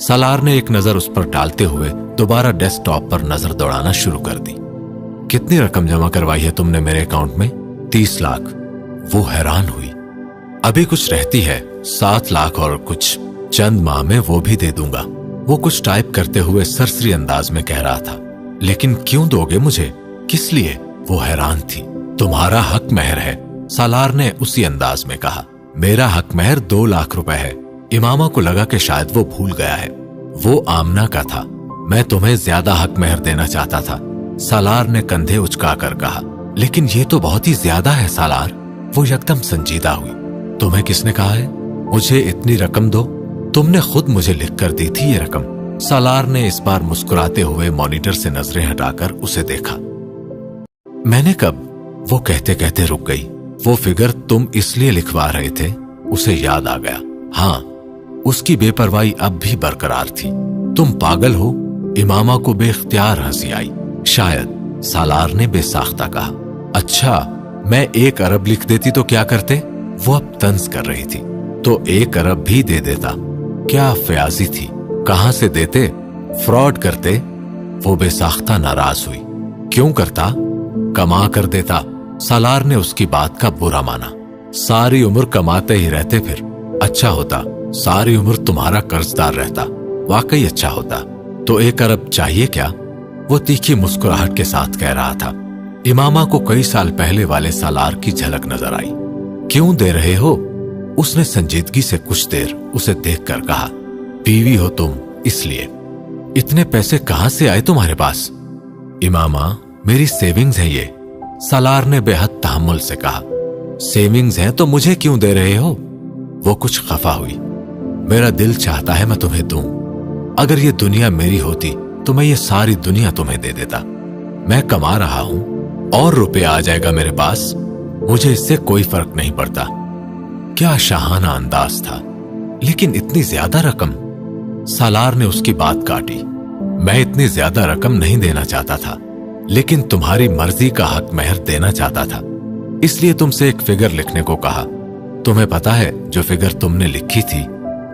सालार ने एक नजर उस पर डालते हुए दोबारा डेस्कटॉप पर नजर दौड़ाना शुरू कर दी। कितनी रकम जमा करवाई है तुमने मेरे अकाउंट में? 30 लाख। वो हैरान हुई। अभी कुछ रहती है 7 लाख और कुछ, चंद माह में वो भी दे दूंगा। वो कुछ टाइप करते हुए सरसरी अंदाज में कह रहा था। लेकिन क्यों दोगे मुझे? किस लिए? वो हैरान थी। तुम्हारा हक महर है, सालार ने उसी अंदाज में कहा। मेरा हक महर 2 लाख रुपए है। इमामा को लगा कि शायद वो भूल गया है। वो आमना का था। मैं तुम्हें ज्यादा हक महर देना चाहता था, सालार ने कंधे उचकाकर कहा। लेकिन ये तो बहुत ही ज्यादा है सालार। वो एकदम संजीदा हुई। तुम्हें किसने कहा है मुझे इतनी रकम दो? तुमने खुद मुझे लिख कर दी थी ये रकम। सालार ने इस बार मुस्कुराते हुए मॉनिटर से नजरें हटाकर उसे देखा। मैंने कब? वो कहते कहते रुक गई। वो फिगर तुम इसलिए लिखवा रहे थे? उसे याद आ गया। हाँ, उसकी बेपरवाही अब भी बरकरार थी। तुम पागल हो? इमामा को बेख्तियार हंसी आई। शायद, सालार ने बेसाख्ता कहा। अच्छा, मैं 1 अरब लिख देती तो क्या करते? वो अब तंज कर रही थी। तो 1 अरब भी दे देता। क्या फयाजी थी, कहां से देते? फ्रॉड करते। वो बेसाख्ता नाराज हुई। क्यों करता? कमा कर देता। सालार ने उसकी बात का बुरा माना। सारी उम्र कमाते ही रहते फिर। अच्छा होता, सारी उम्र तुम्हारा कर्जदार रहता। वाकई अच्छा होता। तो 1 अरब चाहिए क्या? वो तीखी मुस्कुराहट के साथ कह रहा था। इमामा को कई साल पहले वाले सालार की झलक नजर आई। क्यों दे रहे हो? उसने संजीदगी से कुछ देर उसे देखकर कहा। बीवी हो तुम, इसलिए। इतने पैसे कहां से आए तुम्हारे पास? इमामा, मेरी सेविंग्स है ये, सालार ने बेहद तहम्मुल से कहा। सेविंग्स हैं तो मुझे क्यों दे रहे हो? वो कुछ खफा हुई। मेरा दिल चाहता है मैं तुम्हें दूं। अगर ये दुनिया मेरी होती तो मैं ये सारी दुनिया तुम्हें दे देता। मैं कमा रहा हूं और रुपया आ जाएगा मेरे पास, मुझे इससे कोई फर्क नहीं पड़ता। क्या शाहाना अंदाज था। लेकिन इतनी ज्यादा रकम? सालार ने उसकी बात काटी। मैं इतनी ज्यादा रकम नहीं देना चाहता था, लेकिन तुम्हारी मर्जी का हक महर देना चाहता था, इसलिए तुमसे एक फिगर लिखने को कहा। तुम्हें पता है जो फिगर तुमने लिखी थी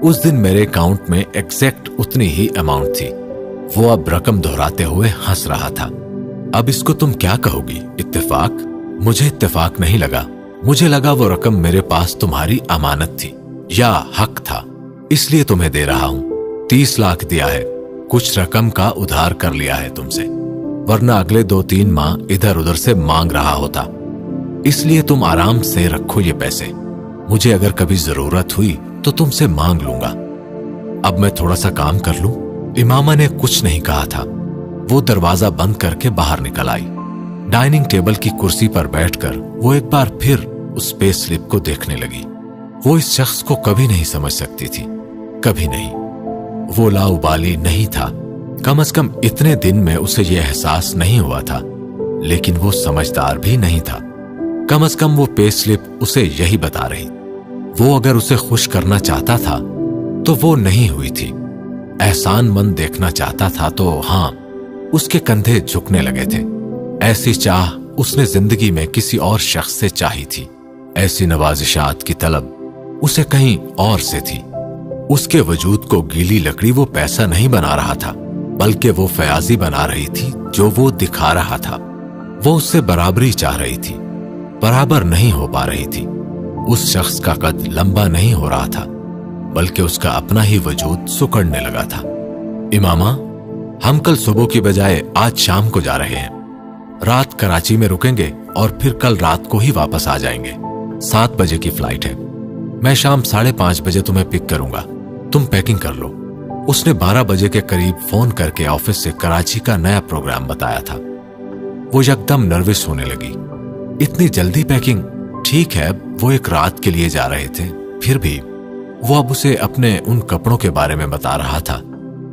उस दिन मेरे अकाउंट में एग्जैक्ट उतनी ही अमाउंट थी। वो अब रकम दोहराते हुए हंस रहा था। अब इसको तुम क्या कहोगी? इत्तेफाक? मुझे इत्तेफाक नहीं लगा। मुझे लगा वो रकम मेरे पास तुम्हारी अमानत थी या हक था, इसलिए तुम्हें दे रहा हूं। 30 लाख दिया है, कुछ रकम का उधार कर लिया है तुमसे, वरना अगले 2-3 माह इधर उधर से मांग रहा होता। इसलिए तुम आराम से रखो ये पैसे। मुझे अगर कभी जरूरत हुई तो तुमसे मांग लूंगा। अब मैं थोड़ा सा काम कर लूं? इमामा ने कुछ नहीं कहा था। वो दरवाजा बंद करके बाहर निकल आई। डाइनिंग टेबल की कुर्सी पर बैठकर वो एक बार फिर उस पे स्लिप को देखने लगी। वो इस शख्स को कभी नहीं समझ सकती थी, कभी नहीं। वो लाउबाली नहीं था, कम से कम इतने दिन में उसे यह एहसास नहीं हुआ था। लेकिन वो समझदार भी नहीं था, कम से कम वो पे स्लिप उसे यही बता रही। वो अगर उसे खुश करना चाहता था तो वो नहीं हुई थी। एहसानमंद देखना चाहता था तो हाँ, उसके कंधे झुकने लगे थे। ऐसी चाह उसने जिंदगी में किसी और शख्स से चाही थी। ऐसी नवाजिशात की तलब उसे कहीं और से थी। उसके वजूद को गीली लकड़ी वो पैसा नहीं बना रहा था, बल्कि वो फयाजी बना रही थी जो वो दिखा रहा था। वो उससे बराबरी चाह रही थी, बराबर नहीं हो पा रही थी। उस शख्स का कद लंबा नहीं हो रहा था, बल्कि उसका अपना ही वजूद सुकड़ने लगा था। इमामा, हम कल सुबह की बजाय आज शाम को जा रहे हैं। रात कराची में रुकेंगे और फिर कल रात को ही वापस आ जाएंगे। 7 बजे की फ्लाइट है। मैं शाम 5:30 बजे तुम्हें पिक करूंगा। तुम पैकिंग कर लो। उसने 12 बजे के करीब फोन करके ऑफिस से कराची का नया प्रोग्राम बताया था। वो एकदम नर्वस होने लगी। इतनी जल्दी पैकिंग? ठीक है, वो एक रात के लिए जा रहे थे, फिर भी वो अब उसे अपने उन कपड़ों के बारे में बता रहा था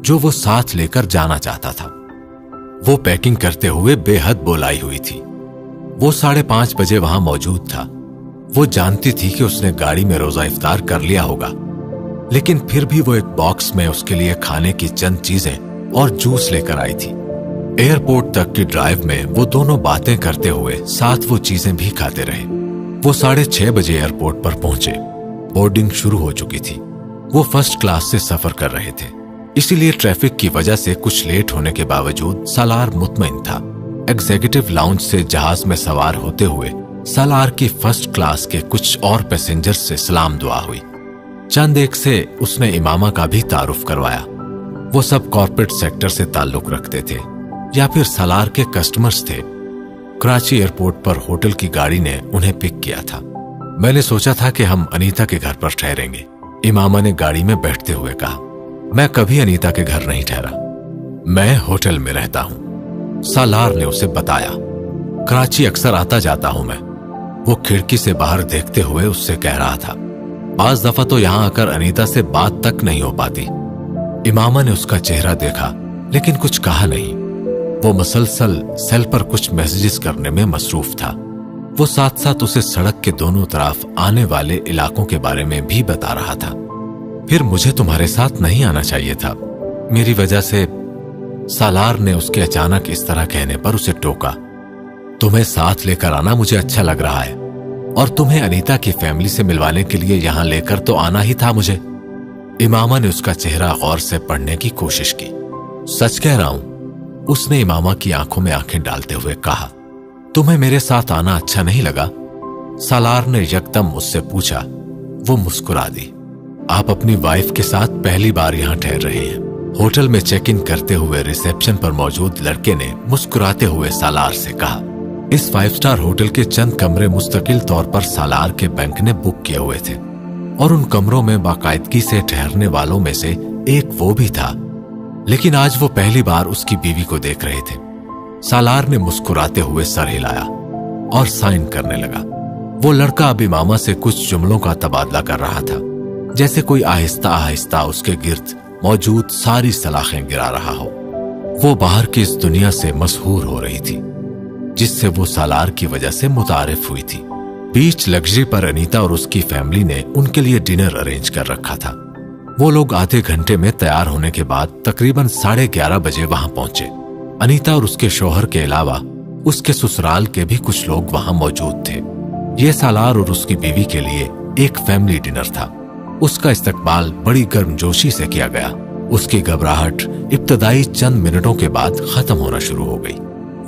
जो वो साथ लेकर जाना चाहता था। वो पैकिंग करते हुए बेहद बोलाई हुई थी। वो 5:30 बजे वहां मौजूद था। वो जानती थी कि उसने गाड़ी में रोजा इफ्तार कर लिया होगा, लेकिन फिर भी वो एक बॉक्स में उसके लिए खाने की चंद चीजें और जूस लेकर आई थी। एयरपोर्ट तक की ड्राइव में वो दोनों बातें करते हुए साथ वो चीजें भी खाते रहे। वो 6:30 बजे एयरपोर्ट पर पहुंचे। बोर्डिंग शुरू हो चुकी थी। वो फर्स्ट क्लास से सफर कर रहे थे। इसी लिए ट्रैफिक की वजह से कुछ लेट होने के बावजूद सालार मुतमईन था। एग्जीक्यूटिव लाउंज से जहाज में सवार होते हुए सालार की फर्स्ट क्लास के कुछ और पैसेंजर्स से सलाम दुआ हुई। चंद एक से उसने इमामा का भी तारुफ करवाया। वो सब कॉर्पोरेट सेक्टर से ताल्लुक रखते थे या फिर सालार के कस्टमर्स थे। कराची एयरपोर्ट पर होटल की गाड़ी ने उन्हें पिक किया था। मैंने सोचा था कि हम अनीता के घर पर ठहरेंगे। इमामा ने गाड़ी में बैठते हुए कहा। मैं कभी अनीता के घर नहीं ठहरा, मैं होटल में रहता हूं, सालार ने उसे बताया। कराची अक्सर आता जाता हूं मैं, वो खिड़की से बाहर देखते हुए उससे कह रहा था। बाज दफा तो यहां आकर अनीता से बात तक नहीं हो पाती। इमामा ने उसका चेहरा देखा लेकिन कुछ कहा नहीं। वो मसलसल सेल पर कुछ मैसेजेस करने में मसरूफ था। वो साथ साथ उसे सड़क के दोनों तरफ आने वाले इलाकों के बारे में भी बता रहा था। फिर मुझे तुम्हारे साथ नहीं आना चाहिए था, मेरी वजह से, सालार ने उसके अचानक इस तरह कहने पर उसे टोका। तुम्हें साथ लेकर आना मुझे अच्छा लग रहा है और तुम्हें अनीता की फैमिली से मिलवाने के लिए यहां लेकर तो आना ही था मुझे। इमामा ने उसका चेहरा गौर से पढ़ने की कोशिश की। सच कह रहा हूं, उसने इमामा की आंखों में आंखें डालते हुए कहा। तुम्हें मेरे साथ आना अच्छा नहीं लगा? सालार ने यकदम उससे पूछा। वो मुस्कुरा दी। आप अपनी वाइफ के साथ पहली बार यहां ठहर रहे हैं? होटल में चेक इन करते हुए रिसेप्शन पर मौजूद लड़के ने मुस्कुराते हुए सालार से कहा। इस 5 स्टार होटल के चंद कमरे मुस्तकिल तौर पर सालार के बैंक ने बुक किए हुए थे और उन कमरों में बाकायदगी से ठहरने वालों में से एक वो भी था। लेकिन आज वो पहली बार उसकी बीवी को देख रहे थे। सालार ने मुस्कुराते हुए सर हिलाया और साइन करने लगा। वो लड़का अब इमामा से कुछ जुमलों का तबादला कर रहा था, जैसे कोई आहिस्ता आहिस्ता उसके गिर्द मौजूद सारी सलाखें गिरा रहा हो। वो बाहर की इस दुनिया से मशहूर हो रही थी जिससे वो सालार की वजह से मुतारिफ हुई थी। बीच लग्जरी पर अनीता और उसकी फैमिली ने उनके लिए डिनर अरेंज कर रखा था। वो लोग आधे घंटे में तैयार होने के बाद तकरीबन 11:30 बजे वहां पहुंचे। अनीता और उसके शौहर के अलावा उसके ससुराल के भी कुछ लोग वहां मौजूद थे। ये सालार और उसकी बीवी के लिए एक फैमिली डिनर था। उसका इस्तकबाल बड़ी गर्मजोशी से किया गया। उसकी घबराहट इब्तदाई चंद मिनटों के बाद खत्म होना शुरू हो गई।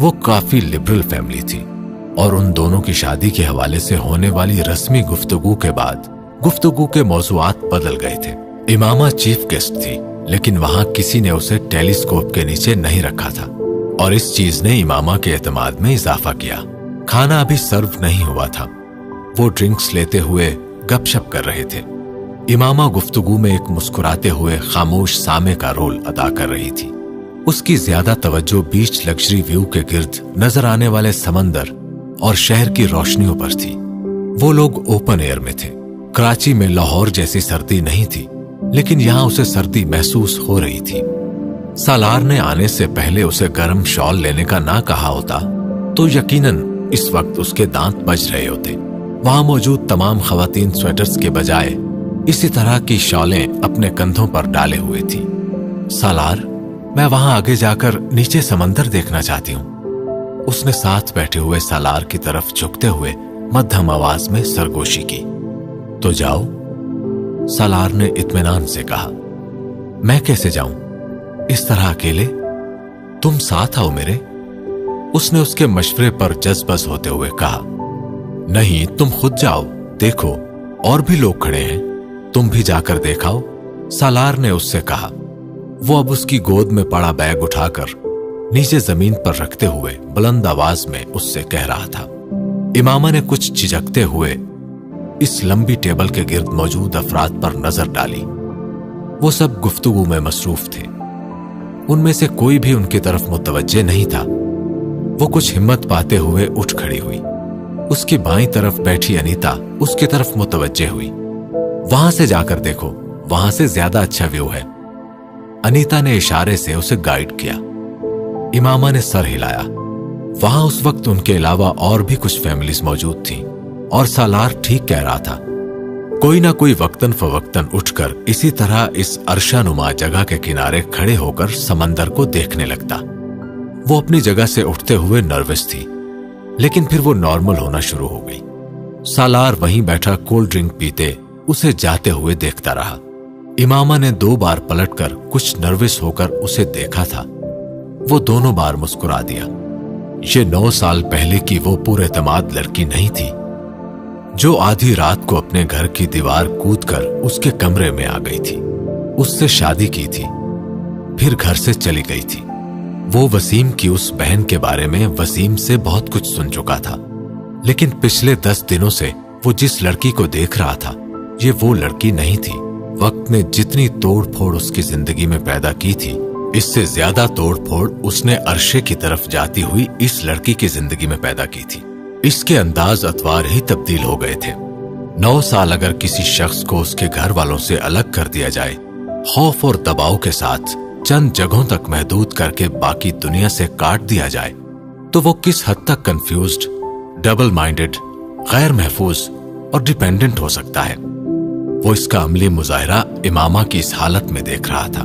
वो काफी लिबरल फैमिली थी और उन दोनों की शादी के हवाले से होने वाली रस्मी गुफ्तगू के बाद गुफ्तगू के मौज़ूआत बदल गए थे। इमामा चीफ गेस्ट थी, लेकिन वहां किसी ने उसे टेलीस्कोप के नीचे नहीं रखा था और इस चीज ने इमामा के एतमाद में इजाफा किया। खाना अभी सर्व नहीं हुआ था। वो ड्रिंक्स लेते हुए गपशप कर रहे थे। इमामा गुफ्तगू में एक मुस्कुराते हुए खामोश सामे का रोल अदा कर रही थी। उसकी ज्यादा तवज्जो बीच लग्जरी व्यू के गिर्द नजर आने वाले समंदर और शहर की रोशनियों पर थी। वो लोग ओपन एयर में थे। कराची में लाहौर जैसी सर्दी नहीं थी, लेकिन यहां उसे सर्दी महसूस हो रही थी। सालार ने आने से पहले उसे गर्म शॉल लेने का ना कहा होता तो यकीनन इस वक्त उसके दांत बज रहे होते। वहां मौजूद तमाम खवातीन स्वेटर्स के बजाय इसी तरह की शॉलें अपने कंधों पर डाले हुए थी। सालार, मैं वहां आगे जाकर नीचे समंदर देखना चाहती हूं। उसने साथ बैठे हुए सालार की तरफ झुकते हुए मध्यम आवाज में सरगोशी की। तो जाओ, सालार ने इत्मीनान से कहा। मैं कैसे जाऊं इस तरह अकेले? तुम साथ आओ मेरे। उसने उसके मशवरे पर जज्बस होते हुए कहा। नहीं, तुम खुद जाओ, देखो और भी लोग खड़े हैं, तुम भी जाकर देखाओ, सालार ने उससे कहा। वो अब उसकी गोद में पड़ा बैग उठाकर नीचे जमीन पर रखते हुए बुलंद आवाज में उससे कह रहा था। इमामा ने कुछ झिझकते हुए इस लंबी टेबल के गिर्द मौजूद अफराद पर नजर डाली। वो सब गुफ्तगू में मसरूफ थे। उनमें से कोई भी उनकी तरफ मुतवज्जे नहीं था। वो कुछ हिम्मत पाते हुए उठ खड़ी हुई। उसकी बाईं तरफ बैठी अनीता उसकी तरफ मुतवज्जे हुई। वहां से जाकर देखो, वहां से ज्यादा अच्छा व्यू है। अनीता ने इशारे से उसे गाइड किया। इमामा ने सर हिलाया। वहां उस वक्त उनके अलावा और भी कुछ फैमिलीज मौजूद थीं और सालार ठीक कह रहा था। कोई ना कोई वक्तन फवक्तन उठकर इसी तरह इस अरशानुमा जगह के किनारे खड़े होकर समंदर को देखने लगता। वो अपनी जगह से उठते हुए नर्वस थी, लेकिन फिर वो नॉर्मल होना शुरू हो गई। सालार वहीं बैठा कोल्ड ड्रिंक पीते उसे जाते हुए देखता रहा। इमामा ने 2 बार पलटकर कुछ नर्वस होकर उसे देखा था। वो दोनों बार मुस्कुरा दिया। ये 9 साल पहले की वो पुरएतमाद लड़की नहीं थी जो आधी रात को अपने घर की दीवार कूदकर उसके कमरे में आ गई थी। उससे शादी की थी, फिर घर से चली गई थी। वो वसीम की उस बहन के बारे में वसीम से बहुत कुछ सुन चुका था, लेकिन पिछले 10 दिनों से वो जिस लड़की को देख रहा था, ये वो लड़की नहीं थी। वक्त ने जितनी तोड़ फोड़ उसकी जिंदगी में पैदा की थी, इससे ज्यादा तोड़ फोड़ उसने अरशे की तरफ जाती हुई इस लड़की की जिंदगी में पैदा की थी। इसके अंदाज अतवार ही तब्दील हो गए थे। 9 साल अगर किसी शख्स को उसके घर वालों से अलग कर दिया जाए, खौफ और दबाव के साथ चंद जगहों तक महदूद करके बाकी दुनिया से काट दिया जाए, तो वो किस हद तक कंफ्यूज्ड, डबल माइंडेड, गैर महफूज और डिपेंडेंट हो सकता है। वो इसका अमली मुजाहिरा इमामा की इस हालत में देख रहा था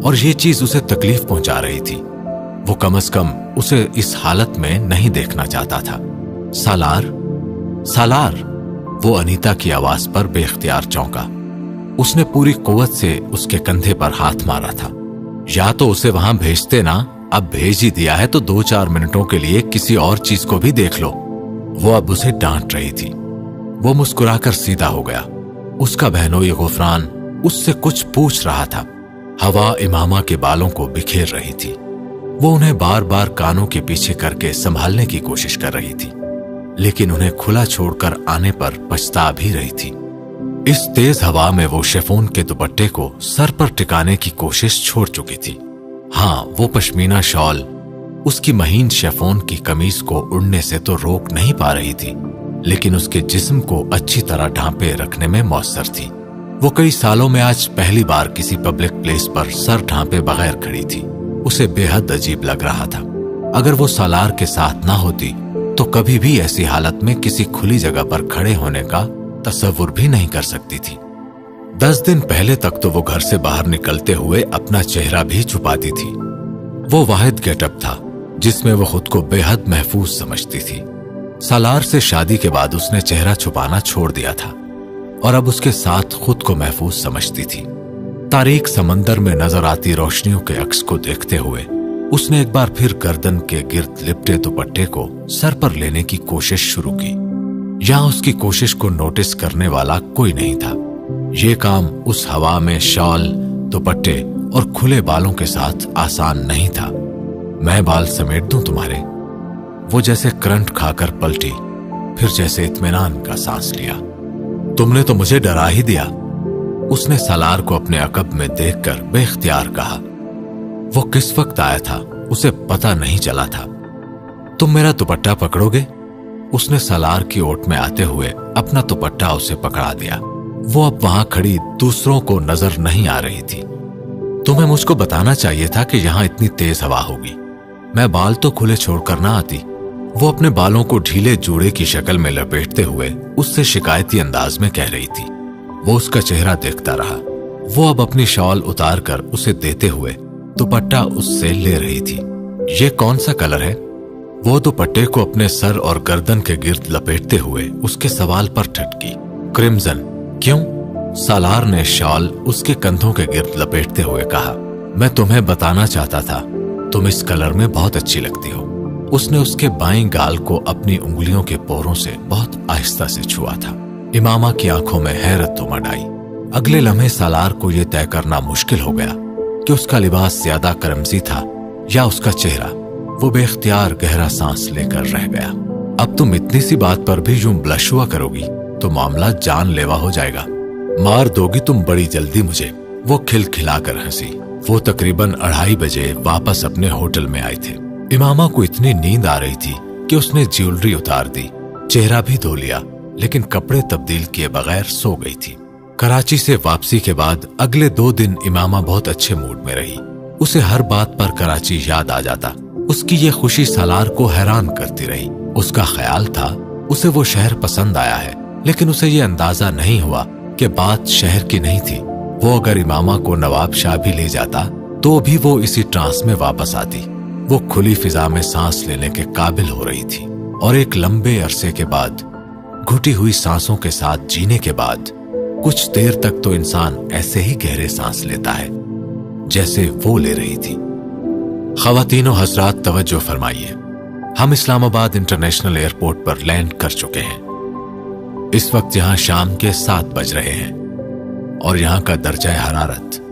और ये चीज उसे तकलीफ पहुंचा रही थी। वो कम से कम उसे इस हालत में नहीं देखना चाहता था। सालार, सालार, वो अनीता की आवाज पर बेख्तियार चौंका। उसने पूरी कुव्वत से उसके कंधे पर हाथ मारा था। या तो उसे वहां भेजते ना, अब भेज ही दिया है तो 2-4 मिनटों के लिए किसी और चीज को भी देख लो। वो अब उसे डांट रही थी। वो मुस्कुराकर सीधा हो गया। उसका बहनोई गुफरान उससे कुछ पूछ रहा था। हवा इमामा के बालों को बिखेर रही थी। वो उन्हें बार बार कानों के पीछे करके संभालने की कोशिश कर रही थी, लेकिन उन्हें खुला छोड़कर आने पर पछता भी रही थी। इस तेज हवा में वो शिफॉन के दुपट्टे को सर पर टिकाने की कोशिश छोड़ चुकी थी। हाँ, वो पश्मीना शॉल उसकी महीन शिफॉन की कमीज को उड़ने से तो रोक नहीं पा रही थी, लेकिन उसके जिस्म को अच्छी तरह ढांपे रखने में मौसर थी। वो कई सालों में आज पहली बार किसी पब्लिक प्लेस पर सर ढांपे बगैर खड़ी थी। उसे बेहद अजीब लग रहा था। अगर वो सालार के साथ ना होती तो कभी भी ऐसी हालत में किसी खुली जगह पर खड़े होने का तसव्वुर भी नहीं कर सकती थी। 10 दिन पहले तक तो वो घर से बाहर निकलते हुए अपना चेहरा भी छुपाती थी। वो वाहिद गेटअप था जिसमें वो खुद को बेहद महफूज समझती थी। सालार से शादी के बाद उसने चेहरा छुपाना छोड़ दिया था और अब उसके साथ खुद को महफूज समझती थी। तारीक समंदर में नजर आती रोशनियों के अक्स को देखते हुए उसने एक बार फिर गर्दन के गिर्द लिपटे दुपट्टे को सर पर लेने की कोशिश शुरू की। यहां उसकी कोशिश को नोटिस करने वाला कोई नहीं था। ये काम उस हवा में शॉल, दुपट्टे और खुले बालों के साथ आसान नहीं था। मैं बाल समेट दूं तुम्हारे? वो जैसे करंट खाकर पलटी, फिर जैसे इत्मीनान का सांस लिया। तुमने तो मुझे डरा ही दिया, उसने सालार को अपने अकब में देखकर बेख्तियार कहा। वो किस वक्त आया था उसे पता नहीं चला था। तुम मेरा दुपट्टा पकड़ोगे? उसने सालार की ओट में आते हुए अपना दुपट्टा उसे पकड़ा दिया। वो अब वहां खड़ी दूसरों को नजर नहीं आ रही थी। तुम्हें मुझको बताना चाहिए था कि यहां इतनी तेज हवा होगी। मैं बाल तो खुले छोड़कर ना आती। वो अपने बालों को ढीले जूड़े की शक्ल में लपेटते हुए उससे शिकायती अंदाज में कह रही थी। वो उसका चेहरा देखता रहा। वो अब अपनी शॉल उतार कर उसे देते हुए दुपट्टा उससे ले रही थी। ये कौन सा कलर है? वो दुपट्टे को अपने सर और गर्दन के गिर्द लपेटते हुए उसके सवाल पर ठटकी। क्रिम्सन। क्यों? सालार ने शॉल उसके कंधों के गिर्द लपेटते हुए कहा। मैं तुम्हें बताना चाहता था, तुम इस कलर में बहुत अच्छी लगती हो। उसने उसके बाएं गाल को अपनी उंगलियों के पोरों से बहुत आहिस्ता से छुआ था। इमामा की आंखों में हैरत उमड़ आई। अगले लम्हे सालार को यह तय करना मुश्किल हो गया कि उसका लिबास ज्यादा करमजी था या उसका चेहरा। वो बेख्तियार गहरा सांस लेकर रह गया। अब तुम इतनी सी बात पर भी यूं ब्लश हुआ करोगी तो मामला जानलेवा हो जाएगा। मार दोगी तुम बड़ी जल्दी मुझे। वो खिलखिलाकर हंसी। वो तकरीबन 2:30 बजे वापस अपने होटल में आए थे। इमामा को इतनी नींद आ रही थी कि उसने ज्वेलरी उतार दी, चेहरा भी धो लिया, लेकिन कपड़े तब्दील किए बगैर सो गई थी। कराची से वापसी के बाद अगले 2 दिन इमामा बहुत अच्छे मूड में रही। उसे हर बात पर कराची याद आ जाता। उसकी ये खुशी सालार को हैरान करती रही। उसका ख्याल था उसे वो शहर पसंद आया है, लेकिन उसे ये अंदाजा नहीं हुआ कि बात शहर की नहीं थी। वो अगर इमामा को नवाब शाह भी ले जाता तो भी वो इसी ट्रांस में वापस आती। वो खुली फिजा में सांस लेने के काबिल हो रही थी और एक लंबे अरसे के बाद, घुटी हुई सांसों के साथ जीने के बाद, कुछ देर तक तो इंसान ऐसे ही गहरे सांस लेता है जैसे वो ले रही थी। ख़वातीन व हज़रात तवज्जो फरमाइए, हम इस्लामाबाद इंटरनेशनल एयरपोर्ट पर लैंड कर चुके हैं। इस वक्त यहां शाम के 7 बज रहे हैं और यहां का दर्जा हरारत।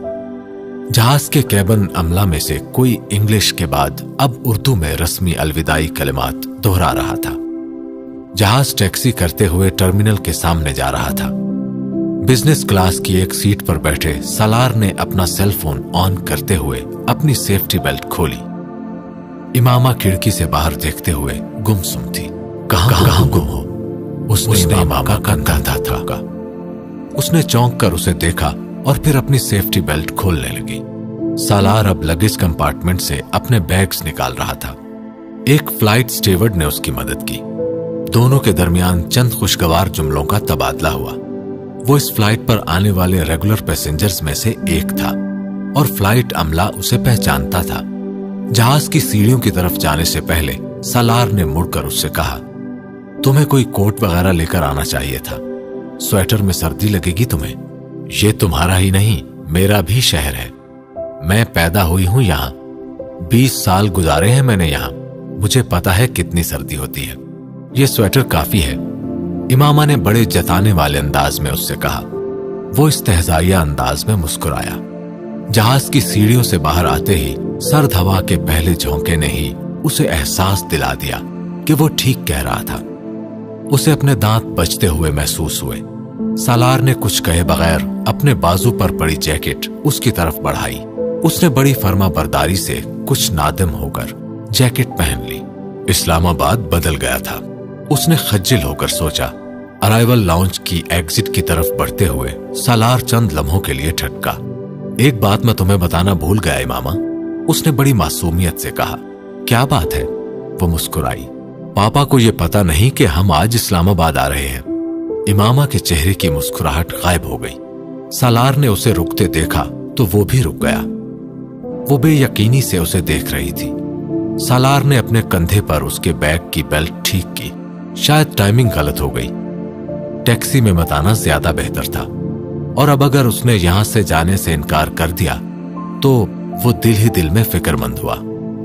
जहाज के कैबिन अमला में से कोई इंग्लिश के बाद अब उर्दू में रस्मी अलविदाई कलिमात दोहरा रहा था। जहाज टैक्सी करते हुए टर्मिनल के सामने जा रहा था। बिजनेस क्लास की एक सीट पर बैठे सालार ने अपना सेल फोन ऑन करते हुए अपनी सेफ्टी बेल्ट खोली। इमामा खिड़की से बाहर देखते हुए गुमसुम थी। कहां गुम हो? उसने इमामा का कंधा था। उसने चौंक कर उसे देखा और फिर अपनी सेफ्टी बेल्ट खोलने लगी। सालार अब लगेज कंपार्टमेंट से अपने बैग्स निकाल रहा था। एक फ्लाइट स्टीवर्ड ने उसकी मदद की। दोनों के दरमियान चंद खुशगवार जुमलों का तबादला हुआ। वो इस फ्लाइट पर आने वाले रेगुलर पैसेंजर्स में से एक था और फ्लाइट अमला उसे पहचानता था। जहाज की सीढ़ियों की तरफ जाने से पहले सालार ने मुड़कर उससे कहा, तुम्हें कोई कोट वगैरह लेकर आना चाहिए था। स्वेटर में सर्दी लगेगी तुम्हें। ये तुम्हारा ही नहीं, मेरा भी शहर है। मैं पैदा हुई हूं यहां, 20 साल गुजारे हैं मैंने यहां। मुझे पता है कितनी सर्दी होती है। ये स्वेटर काफी है। इमामा ने बड़े जताने वाले अंदाज में उससे कहा। वो इस्तेहज़ाइया अंदाज में मुस्कुराया। जहाज की सीढ़ियों से बाहर आते ही सर्द हवा के पहले झोंके ने ही उसे एहसास दिला दिया कि वो ठीक कह रहा था। उसे अपने दांत बचते हुए महसूस हुए। सालार ने कुछ कहे बगैर अपने बाजू पर पड़ी जैकेट उसकी तरफ बढ़ाई। उसने बड़ी फर्मा बरदारी से कुछ नादिम होकर जैकेट पहन ली। इस्लामाबाद बदल गया था। उसने खज्जिल होकर सोचा। अराइवल लाउंज की एग्जिट की तरफ बढ़ते हुए सालार चंद लम्हों के लिए ठटका। एक बात मैं तुम्हें बताना भूल गया इमामा, उसने बड़ी मासूमियत से कहा। क्या बात है? वो मुस्कुराई। पापा को यह पता नहीं कि हम आज इस्लामाबाद आ रहे हैं। इमामा के चेहरे की मुस्कुराहट गायब हो गई। सालार ने उसे रुकते देखा तो वो भी रुक गया। वो बेयकीनी से उसे देख रही थी। सालार ने अपने कंधे पर उसके बैग की बेल्ट ठीक की। शायद टाइमिंग गलत हो गई। टैक्सी में मत आना ज्यादा बेहतर था, और अब अगर उसने यहां से जाने से इनकार कर दिया तो वो दिल ही दिल में फिक्रमंद हुआ।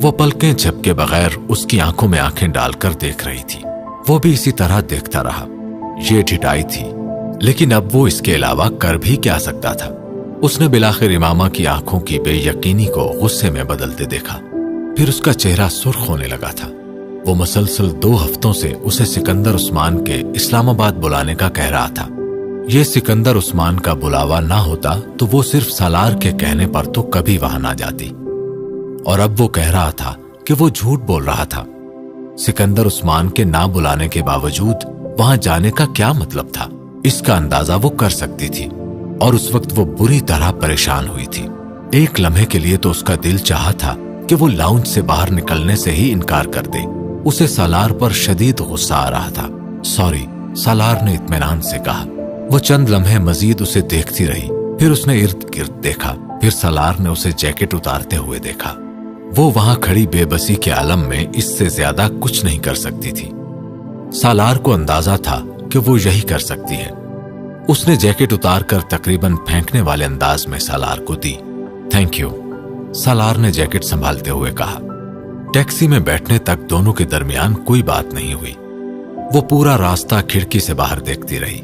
वो पलकें झपके बगैर उसकी आंखों में आंखें डालकर देख रही थी। वो भी इसी तरह देखता रहा। ये ढिठाई थी, लेकिन अब वो इसके अलावा कर भी क्या सकता था। उसने बिलाखिर इमामा की आंखों की बेयकीनी को गुस्से में बदलते देखा। फिर उसका चेहरा सुर्ख होने लगा था। वो मुसलसल 2 हफ्तों से उसे सिकंदर उस्मान के इस्लामाबाद बुलाने का कह रहा था। ये सिकंदर उस्मान का बुलावा ना होता तो वो सिर्फ सालार के कहने पर तो कभी वहां ना जाती। और अब वो कह रहा था कि वो झूठ बोल रहा था। सिकंदर उस्मान के ना बुलाने के बावजूद वहां जाने का क्या मतलब था, इसका अंदाजा वो कर सकती थी। और उस वक्त वो बुरी तरह परेशान हुई थी। एक लम्हे के लिए तो उसका दिल चाहा था कि वो लाउंज से बाहर निकलने से ही इनकार कर दे। उसे सालार पर शदीद गुस्सा आ रहा था। सॉरी, सालार ने इत्मीनान से कहा। वो चंद लम्हे मजीद उसे देखती रही। फिर उसने इर्द गिर्द देखा। फिर सालार ने उसे जैकेट उतारते हुए देखा। वो वहां खड़ी बेबसी के आलम में इससे ज्यादा कुछ नहीं कर सकती थी। सालार को अंदाजा था कि वो यही कर सकती है। उसने जैकेट उतारकर तकरीबन फेंकने वाले अंदाज में सालार को दी। थैंक यू, सालार ने जैकेट संभालते हुए कहा। टैक्सी में बैठने तक दोनों के दरमियान कोई बात नहीं हुई। वो पूरा रास्ता खिड़की से बाहर देखती रही।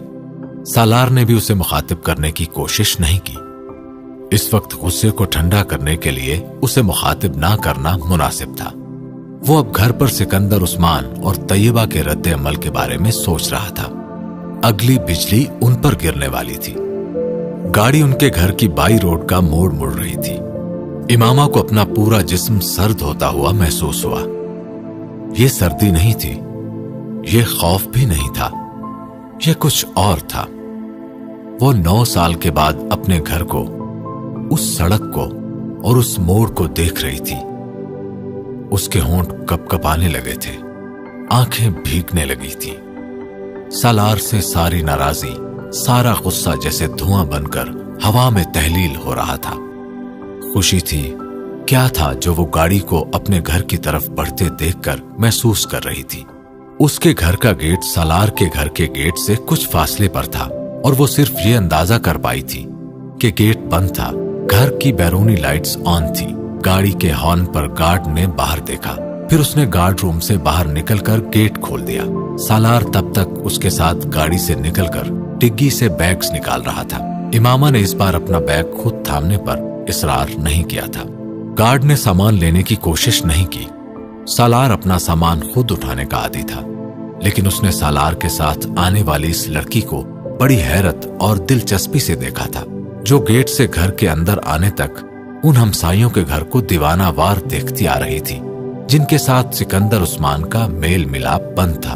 सालार ने भी उसे मुखातिब करने की कोशिश नहीं की। इस वक्त गुस्से को ठंडा करने के लिए उसे मुखातिब ना करना मुनासिब था। वो अब घर पर सिकंदर उस्मान और तैयबा के रद्द अमल के बारे में सोच रहा था। अगली बिजली उन पर गिरने वाली थी। गाड़ी उनके घर की बाई रोड का मोड़ मुड़ रही थी। इमामा को अपना पूरा जिस्म सर्द होता हुआ महसूस हुआ। ये सर्दी नहीं थी, ये खौफ भी नहीं था, ये कुछ और था। वो 9 साल के बाद अपने घर को, उस सड़क को और उस मोड़ को देख रही थी। उसके होंठ कपकपाने लगे थे, आंखें भीगने लगी थी। सालार से सारी नाराजी, सारा गुस्सा जैसे धुआं बनकर हवा में तहलील हो रहा था। खुशी थी, क्या था जो वो गाड़ी को अपने घर की तरफ बढ़ते देखकर महसूस कर रही थी। उसके घर का गेट सालार के घर के गेट से कुछ फासले पर था। और वो सिर्फ ये अंदाजा कर पाई थी कि गेट बंद था। घर की बैरूनी लाइट्स ऑन थी। गाड़ी के हॉर्न पर गार्ड ने बाहर देखा, फिर उसने गार्ड रूम से बाहर निकलकर गेट खोल दिया। सालार तब तक उसके साथ गाड़ी से निकलकर डिग्गी से बैग्स निकाल रहा था। इमामा ने इस बार अपना बैग खुद थामने पर इसरार नहीं किया था। गार्ड ने सामान लेने की कोशिश नहीं की। सालार अपना सामान खुद उठाने का आदी था, लेकिन उसने सालार के साथ आने वाली इस लड़की को बड़ी हैरत और दिलचस्पी से देखा था, जो गेट से घर के अंदर आने तक उन हमसाइयों के घर को दीवानावार देखती आ रही थी, जिनके साथ सिकंदर उस्मान का मेल मिलाप बंद था।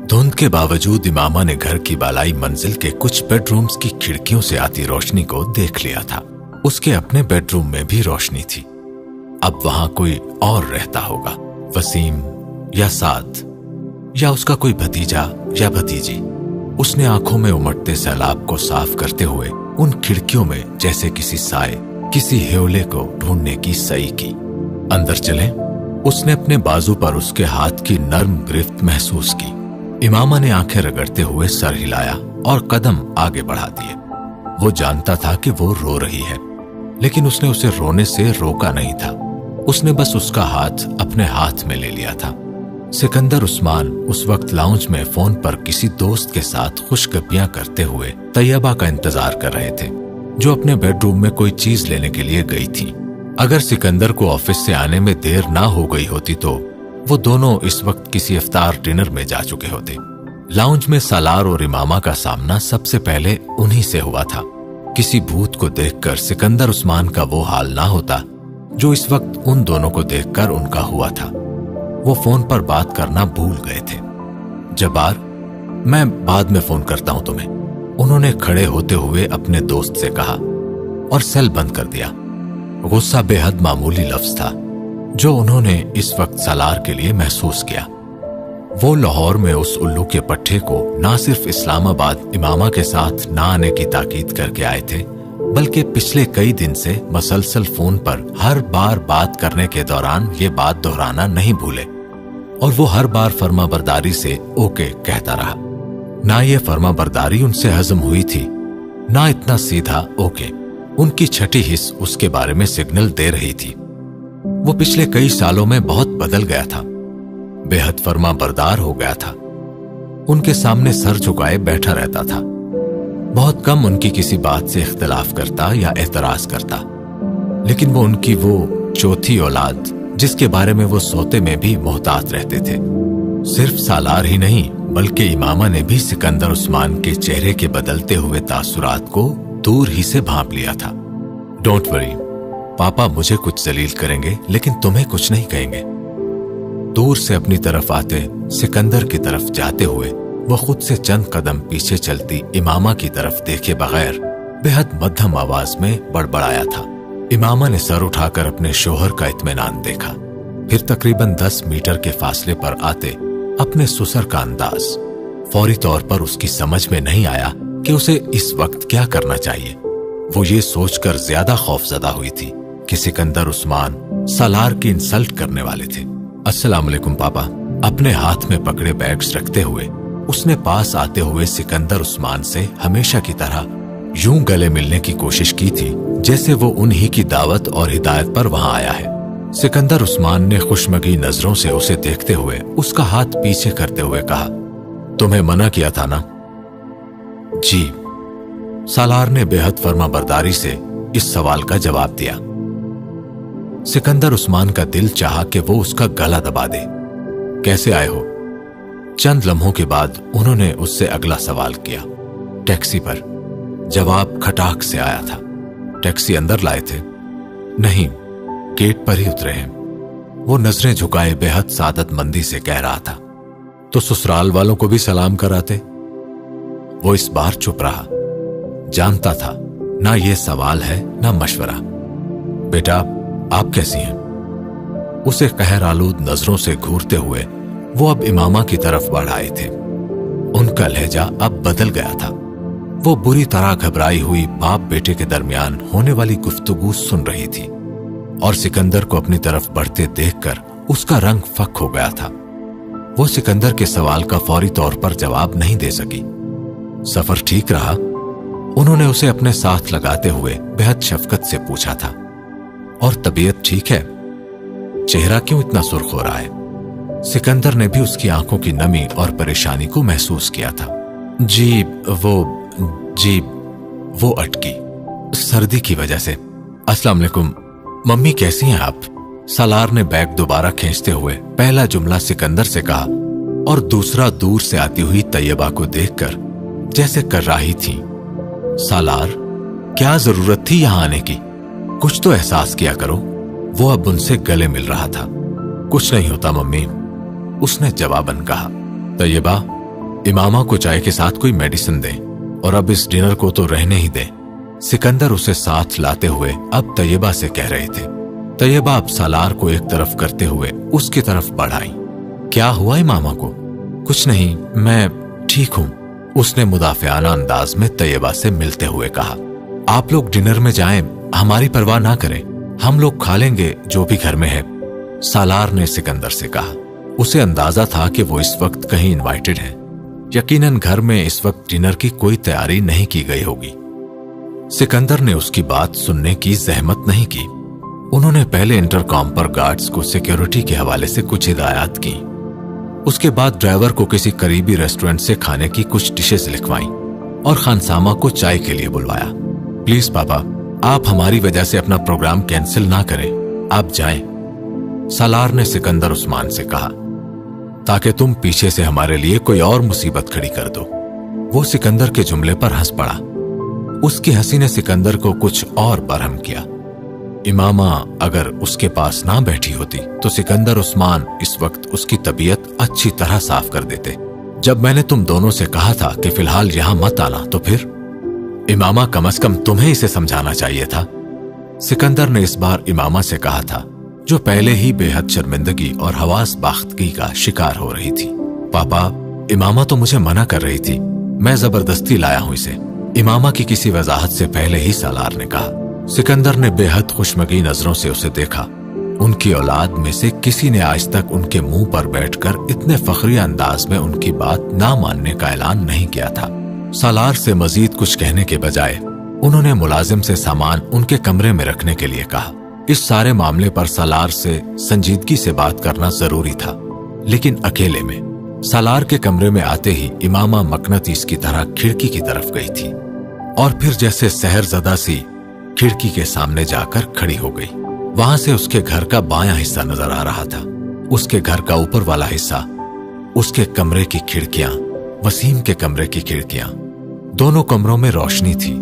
धुंध के बावजूद इमामा ने घर की बालाई मंजिल के कुछ बेडरूम्स की खिड़कियों से आती रोशनी को देख लिया था। उसके अपने बेडरूम में भी रोशनी थी। अब वहां कोई और रहता होगा, वसीम या साद या उसका कोई भतीजा या भतीजी। उसने आंखों में उमड़ते सैलाब को साफ करते हुए उन खिड़कियों में जैसे किसी साए, किसी हेवले को ढूंढने की सही की। अंदर चले। उसने अपने बाजू पर उसके हाथ की नर्म गिरफ्त महसूस की। इमामा ने आंखें रगड़ते हुए सर हिलाया और कदम आगे बढ़ा दिए। वो जानता था कि वो रो रही है, लेकिन उसने उसे रोने से रोका नहीं था। उसने बस उसका हाथ अपने हाथ में ले लिया था। सिकंदर उस्मान उस वक्त लाउंज में फोन पर किसी दोस्त के साथ खुशगपियां करते हुए तैयबा का इंतजार कर रहे थे, जो अपने बेडरूम में कोई चीज लेने के लिए गई थी। अगर सिकंदर को ऑफिस से आने में देर ना हो गई होती तो वो दोनों इस वक्त किसी इफ्तार डिनर में जा चुके होते। लाउंज में सालार और इमामा का सामना सबसे पहले उन्हीं से हुआ था। किसी भूत को देखकर सिकंदर उस्मान का वो हाल ना होता जो इस वक्त उन दोनों को देखकर उनका हुआ था। वो फोन पर बात करना भूल गए थे। जब्बार, मैं बाद में फोन करता हूं तुम्हें, उन्होंने खड़े होते हुए अपने दोस्त से कहा और सेल बंद कर दिया। गुस्सा बेहद मामूली लफ्ज था जो उन्होंने इस वक्त सालार के लिए महसूस किया। वो लाहौर में उस उल्लू के पट्टे को ना सिर्फ इस्लामाबाद इमामा के साथ ना आने की ताकीद करके आए थे, बल्कि पिछले कई दिन से मसलसल फोन पर हर बार बात करने के दौरान ये बात दोहराना नहीं भूले, और वो हर बार फर्माबरदारी से ओके कहता रहा। ना ये फर्माबरदारी उनसे हजम हुई थी, ना इतना सीधा ओके। उनकी छठी हिस्स उसके बारे में सिग्नल दे रही थी। वो पिछले कई सालों में बहुत बदल गया था, बेहद फर्माबरदार हो गया था। उनके सामने सर झुकाए बैठा रहता था। बहुत कम उनकी किसी बात से इख्तिलाफ करता या एतराज करता, लेकिन वो उनकी वो चौथी औलाद, जिसके बारे में वो सोते में भी मोहतात रहते थे। सिर्फ सालार ही नहीं, बल्कि इमामा ने भी सिकंदर उस्मान के चेहरे के बदलते हुए तासुरात को दूर ही से भांप लिया था। डोंट वरी, पापा मुझे कुछ जलील करेंगे लेकिन तुम्हें कुछ नहीं कहेंगे। दूर से अपनी तरफ आते सिकंदर की तरफ जाते हुए वो खुद से चंद कदम पीछे चलती इमामा की तरफ देखे बगैर बेहद मध्यम आवाज में बड़बड़ाया था। इमामा ने सर उठाकर अपने शोहर का इत्मीनान देखा, फिर तकरीबन 10 मीटर के फासले पर आते अपने सुसर का अंदाज। फौरी तौर पर उसकी समझ में नहीं आया कि उसे इस वक्त क्या करना चाहिए। वो ये सोचकर ज्यादा खौफजदा हुई थी कि सिकंदर उस्मान सालार की इंसल्ट करने वाले थे। अस्सलाम वालेकुम पापा, अपने हाथ में पकड़े बैग्स रखते हुए उसने पास आते हुए सिकंदर उस्मान से हमेशा की तरह यूं गले मिलने की कोशिश की थी जैसे वो उन्हीं की दावत और हिदायत पर वहां आया है। सिकंदर उस्मान ने खुशमगी नजरों से उसे देखते हुए उसका हाथ पीछे करते हुए कहा, तुम्हें मना किया था ना? जी, सालार ने बेहद फर्माबरदारी से इस सवाल का जवाब दिया। सिकंदर उस्मान का दिल चाहा कि वो उसका गला दबा दे। कैसे आए हो? चंद लम्हों के बाद उन्होंने उससे अगला सवाल किया। टैक्सी पर। जवाब खटाक से आया था। टैक्सी अंदर लाए थे? नहीं, गेट पर ही उतरे हैं। वो नजरें झुकाए बेहद सादतमंदी से कह रहा था। तो ससुराल वालों को भी सलाम कराते? वो इस बार चुप रहा। जानता था ना ये सवाल है ना मशवरा। बेटा, आप कैसी हैं? उसे कहर आलूद नजरों से घूरते हुए वो अब इमामा की तरफ बढ़ आए थे। उनका लहजा अब बदल गया था। वो बुरी तरह घबराई हुई बाप बेटे के दरमियान होने वाली गुफ्तगू सुन रही थी, और सिकंदर को अपनी तरफ बढ़ते देखकर उसका रंग फक हो गया था। वो सिकंदर के सवाल का फौरी तौर पर जवाब नहीं दे सकी। सफर ठीक रहा? उन्होंने उसे अपने साथ लगाते हुए बेहद शफकत से पूछा था। और तबीयत ठीक है? चेहरा क्यों इतना सुर्ख हो रहा है? सिकंदर ने भी उसकी आंखों की नमी और परेशानी को महसूस किया था। जी वो अटकी, सर्दी की वजह से। अस्सलाम वालेकुम, मम्मी कैसी हैं आप? सालार ने बैग दोबारा खींचते हुए पहला जुमला सिकंदर से कहा और दूसरा दूर से आती हुई तैयबा को देखकर जैसे कर्राही थी। सालार, क्या जरूरत थी यहां आने की? कुछ तो एहसास किया करो। वो अब उनसे गले मिल रहा था। कुछ नहीं होता मम्मी, उसने जवाबन कहा। तैयबा, इमामा को चाय के साथ कोई मेडिसिन दें और अब इस डिनर को तो रहने ही दें। सिकंदर उसे साथ लाते हुए अब तैयबा से कह रहे थे। तैयबा अब सालार को एक तरफ करते हुए उसकी तरफ बढ़ाई। क्या हुआ इमामा को? कुछ नहीं, मैं ठीक हूं, उसने मुदाफियाना अंदाज में तैयबा से मिलते हुए कहा। आप लोग डिनर में जाएं, हमारी परवाह ना करें, हम लोग खा लेंगे जो भी घर में है, सालार ने सिकंदर से कहा। उसे अंदाजा था कि वो इस वक्त कहीं इनवाइटेड है। यकीनन घर में इस वक्त डिनर की कोई तैयारी नहीं की गई होगी। सिकंदर ने उसकी बात सुनने की जहमत नहीं की। उन्होंने पहले इंटरकॉम पर गार्ड्स को सिक्योरिटी के हवाले से कुछ हिदायत की। उसके बाद ड्राइवर को किसी करीबी रेस्टोरेंट से खाने की कुछ डिशेस लिखवाई और खानसामा को चाय के लिए बुलवाया। प्लीज पापा, आप हमारी वजह से अपना प्रोग्राम कैंसिल ना करें, आप जाएं, सालार ने सिकंदर उस्मान से कहा, ताकि तुम पीछे से हमारे लिए कोई और मुसीबत खड़ी कर दो। वो सिकंदर के जुमले पर हंस पड़ा। उसकी हंसी ने सिकंदर को कुछ और बरहम किया। इमामा अगर उसके पास ना बैठी होती तो सिकंदर उस्मान इस वक्त उसकी तबीयत अच्छी तरह साफ कर देते। जब मैंने तुम दोनों से कहा था कि फिलहाल यहां मत आना, तो फिर इमामा कम से कम तुम्हें इसे समझाना चाहिए था, सिकंदर ने इस बार इमामा से कहा था, जो पहले ही बेहद शर्मिंदगी और हवास बाख्तगी का शिकार हो रही थी। पापा, इमामा तो मुझे मना कर रही थी, मैं जबरदस्ती लाया हूं इसे, इमामा की किसी वजाहत से पहले ही सालार ने कहा। सिकंदर ने बेहद खुशमगी नजरों से उसे देखा। उनकी औलाद में से किसी ने आज तक उनके मुंह पर बैठकर इतने फखरी अंदाज में उनकी बात ना मानने का ऐलान नहीं किया था। सालार से मजीद कुछ कहने के बजाय उन्होंने मुलाजिम से सामान उनके कमरे में रखने के लिए कहा। इस सारे मामले पर सालार से संजीदगी से बात करना जरूरी था, लेकिन अकेले में। सालार के कमरे में आते ही इमामा मकनतीस की तरह खिड़की की तरफ गई थी और फिर जैसे सहरजदा सी खिड़की के सामने जाकर खड़ी हो गई। वहां से उसके घर का बायां हिस्सा नजर आ रहा था। उसके घर का ऊपर वाला हिस्सा, उसके कमरे की खिड़कियां, वसीम के कमरे की खिड़कियां, दोनों कमरों में रोशनी थी,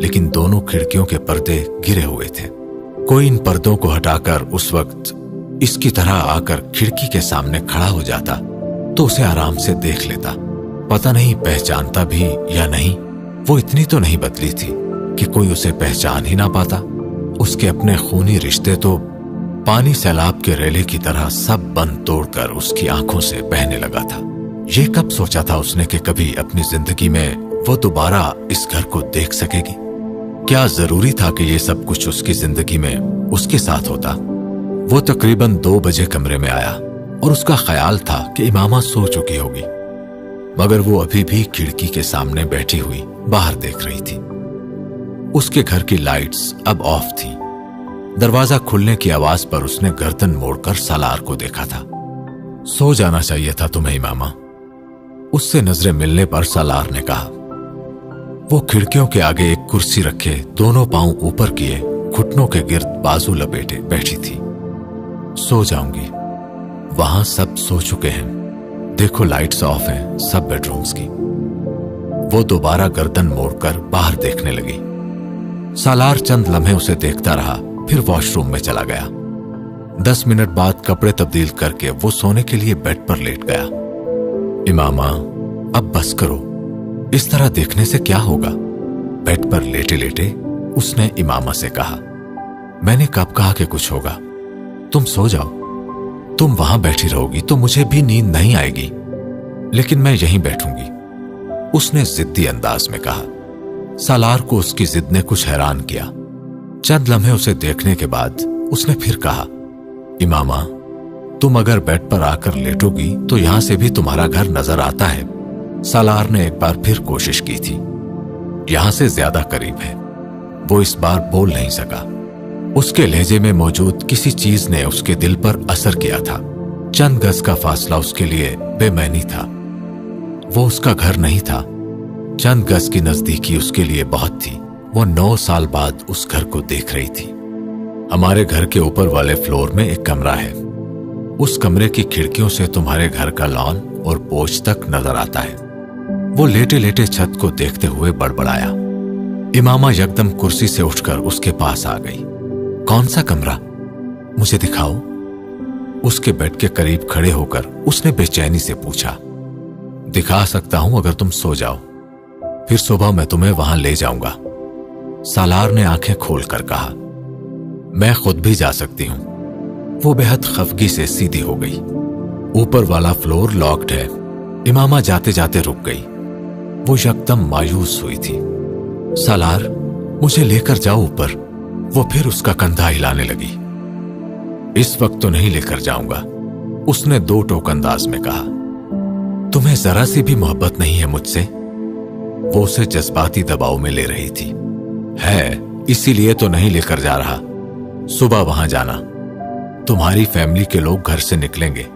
लेकिन दोनों खिड़कियों के पर्दे गिरे हुए थे। कोई इन पर्दों को हटाकर उस वक्त इसकी तरह आकर खिड़की के सामने खड़ा हो जाता तो उसे आराम से देख लेता। पता नहीं पहचानता भी या नहीं, वो इतनी तो नहीं बदली थी कि कोई उसे पहचान ही ना पाता। उसके अपने खूनी रिश्ते तो पानी सैलाब के रेले की तरह सब बंद तोड़कर उसकी आंखों से बहने लगा था। ये कब सोचा था उसने कि कभी अपनी जिंदगी में वो दोबारा इस घर को देख सकेगी? क्या जरूरी था कि ये सब कुछ उसकी जिंदगी में उसके साथ होता? वो तकरीबन 2 बजे कमरे में आया और उसका ख्याल था कि इमामा सो चुकी होगी, मगर वो अभी भी खिड़की के सामने बैठी हुई बाहर देख रही थी। उसके घर की लाइट्स अब ऑफ थी। दरवाजा खुलने की आवाज पर उसने गर्दन मोड़कर सालार को देखा था। सो जाना चाहिए था तुम्हें इमामा, उससे नजरें मिलने पर सालार ने कहा। वो खिड़कियों के आगे एक कुर्सी रखे, दोनों पांव ऊपर किए, घुटनों के गिर्द बाजू लपेटे बैठी थी। सो जाऊंगी, वहां सब सो चुके हैं, देखो लाइट्स ऑफ हैं सब बेडरूम्स की। वो दोबारा गर्दन मोड़कर बाहर देखने लगी। सालार चंद लम्हे उसे देखता रहा, फिर वॉशरूम में चला गया। 10 मिनट बाद कपड़े तब्दील करके वो सोने के लिए बेड पर लेट गया। इमामा, अब बस करो, इस तरह देखने से क्या होगा? बेड पर लेटे लेटे उसने इमामा से कहा। मैंने कब कहा कि कुछ होगा? तुम सो जाओ, तुम वहां बैठी रहोगी तो मुझे भी नींद नहीं आएगी, लेकिन मैं यहीं बैठूंगी, उसने जिद्दी अंदाज में कहा। सालार को उसकी जिद ने कुछ हैरान किया। चंद लम्हे उसे देखने के बाद उसने फिर कहा, इमामा, तुम अगर बेड पर आकर लेटोगी तो यहां से भी तुम्हारा घर नजर आता है, सालार ने एक बार फिर कोशिश की थी। यहां से ज्यादा करीब है। वो इस बार बोल नहीं सका। उसके लहजे में मौजूद किसी चीज ने उसके दिल पर असर किया था। चंद गज का फासला उसके लिए बेमैनी था। वो उसका घर नहीं था। चंद गज की नजदीकी उसके लिए बहुत थी। वो 9 साल बाद उस घर को देख रही थी। हमारे घर के ऊपर वाले फ्लोर में एक कमरा है। उस कमरे की खिड़कियों से तुम्हारे घर का लॉन और पोर्च तक नजर आता है। वो लेटे लेटे छत को देखते हुए बड़बड़ाया। इमामा यकदम कुर्सी से उठकर उसके पास आ गई। कौन सा कमरा? मुझे दिखाओ। उसके बेड के करीब खड़े होकर उसने बेचैनी से पूछा। दिखा सकता हूं अगर तुम सो जाओ, फिर सुबह मैं तुम्हें वहां ले जाऊंगा। सालार ने आंखें खोलकर कहा। मैं खुद भी जा सकती हूं। वो बेहद खफगी से सीधी हो गई। ऊपर वाला फ्लोर लॉक्ड है। इमामा जाते जाते रुक गई। वो यकदम मायूस हुई थी। सालार, मुझे लेकर जाओ ऊपर। वो फिर उसका कंधा हिलाने लगी। इस वक्त तो नहीं लेकर जाऊंगा, उसने 2 टोक अंदाज में कहा। तुम्हें जरा सी भी मोहब्बत नहीं है मुझसे? वो उसे जज्बाती दबाव में ले रही थी। है, इसीलिए तो नहीं लेकर जा रहा। सुबह वहां जाना। तुम्हारी फैमिली के लोग घर से निकलेंगे।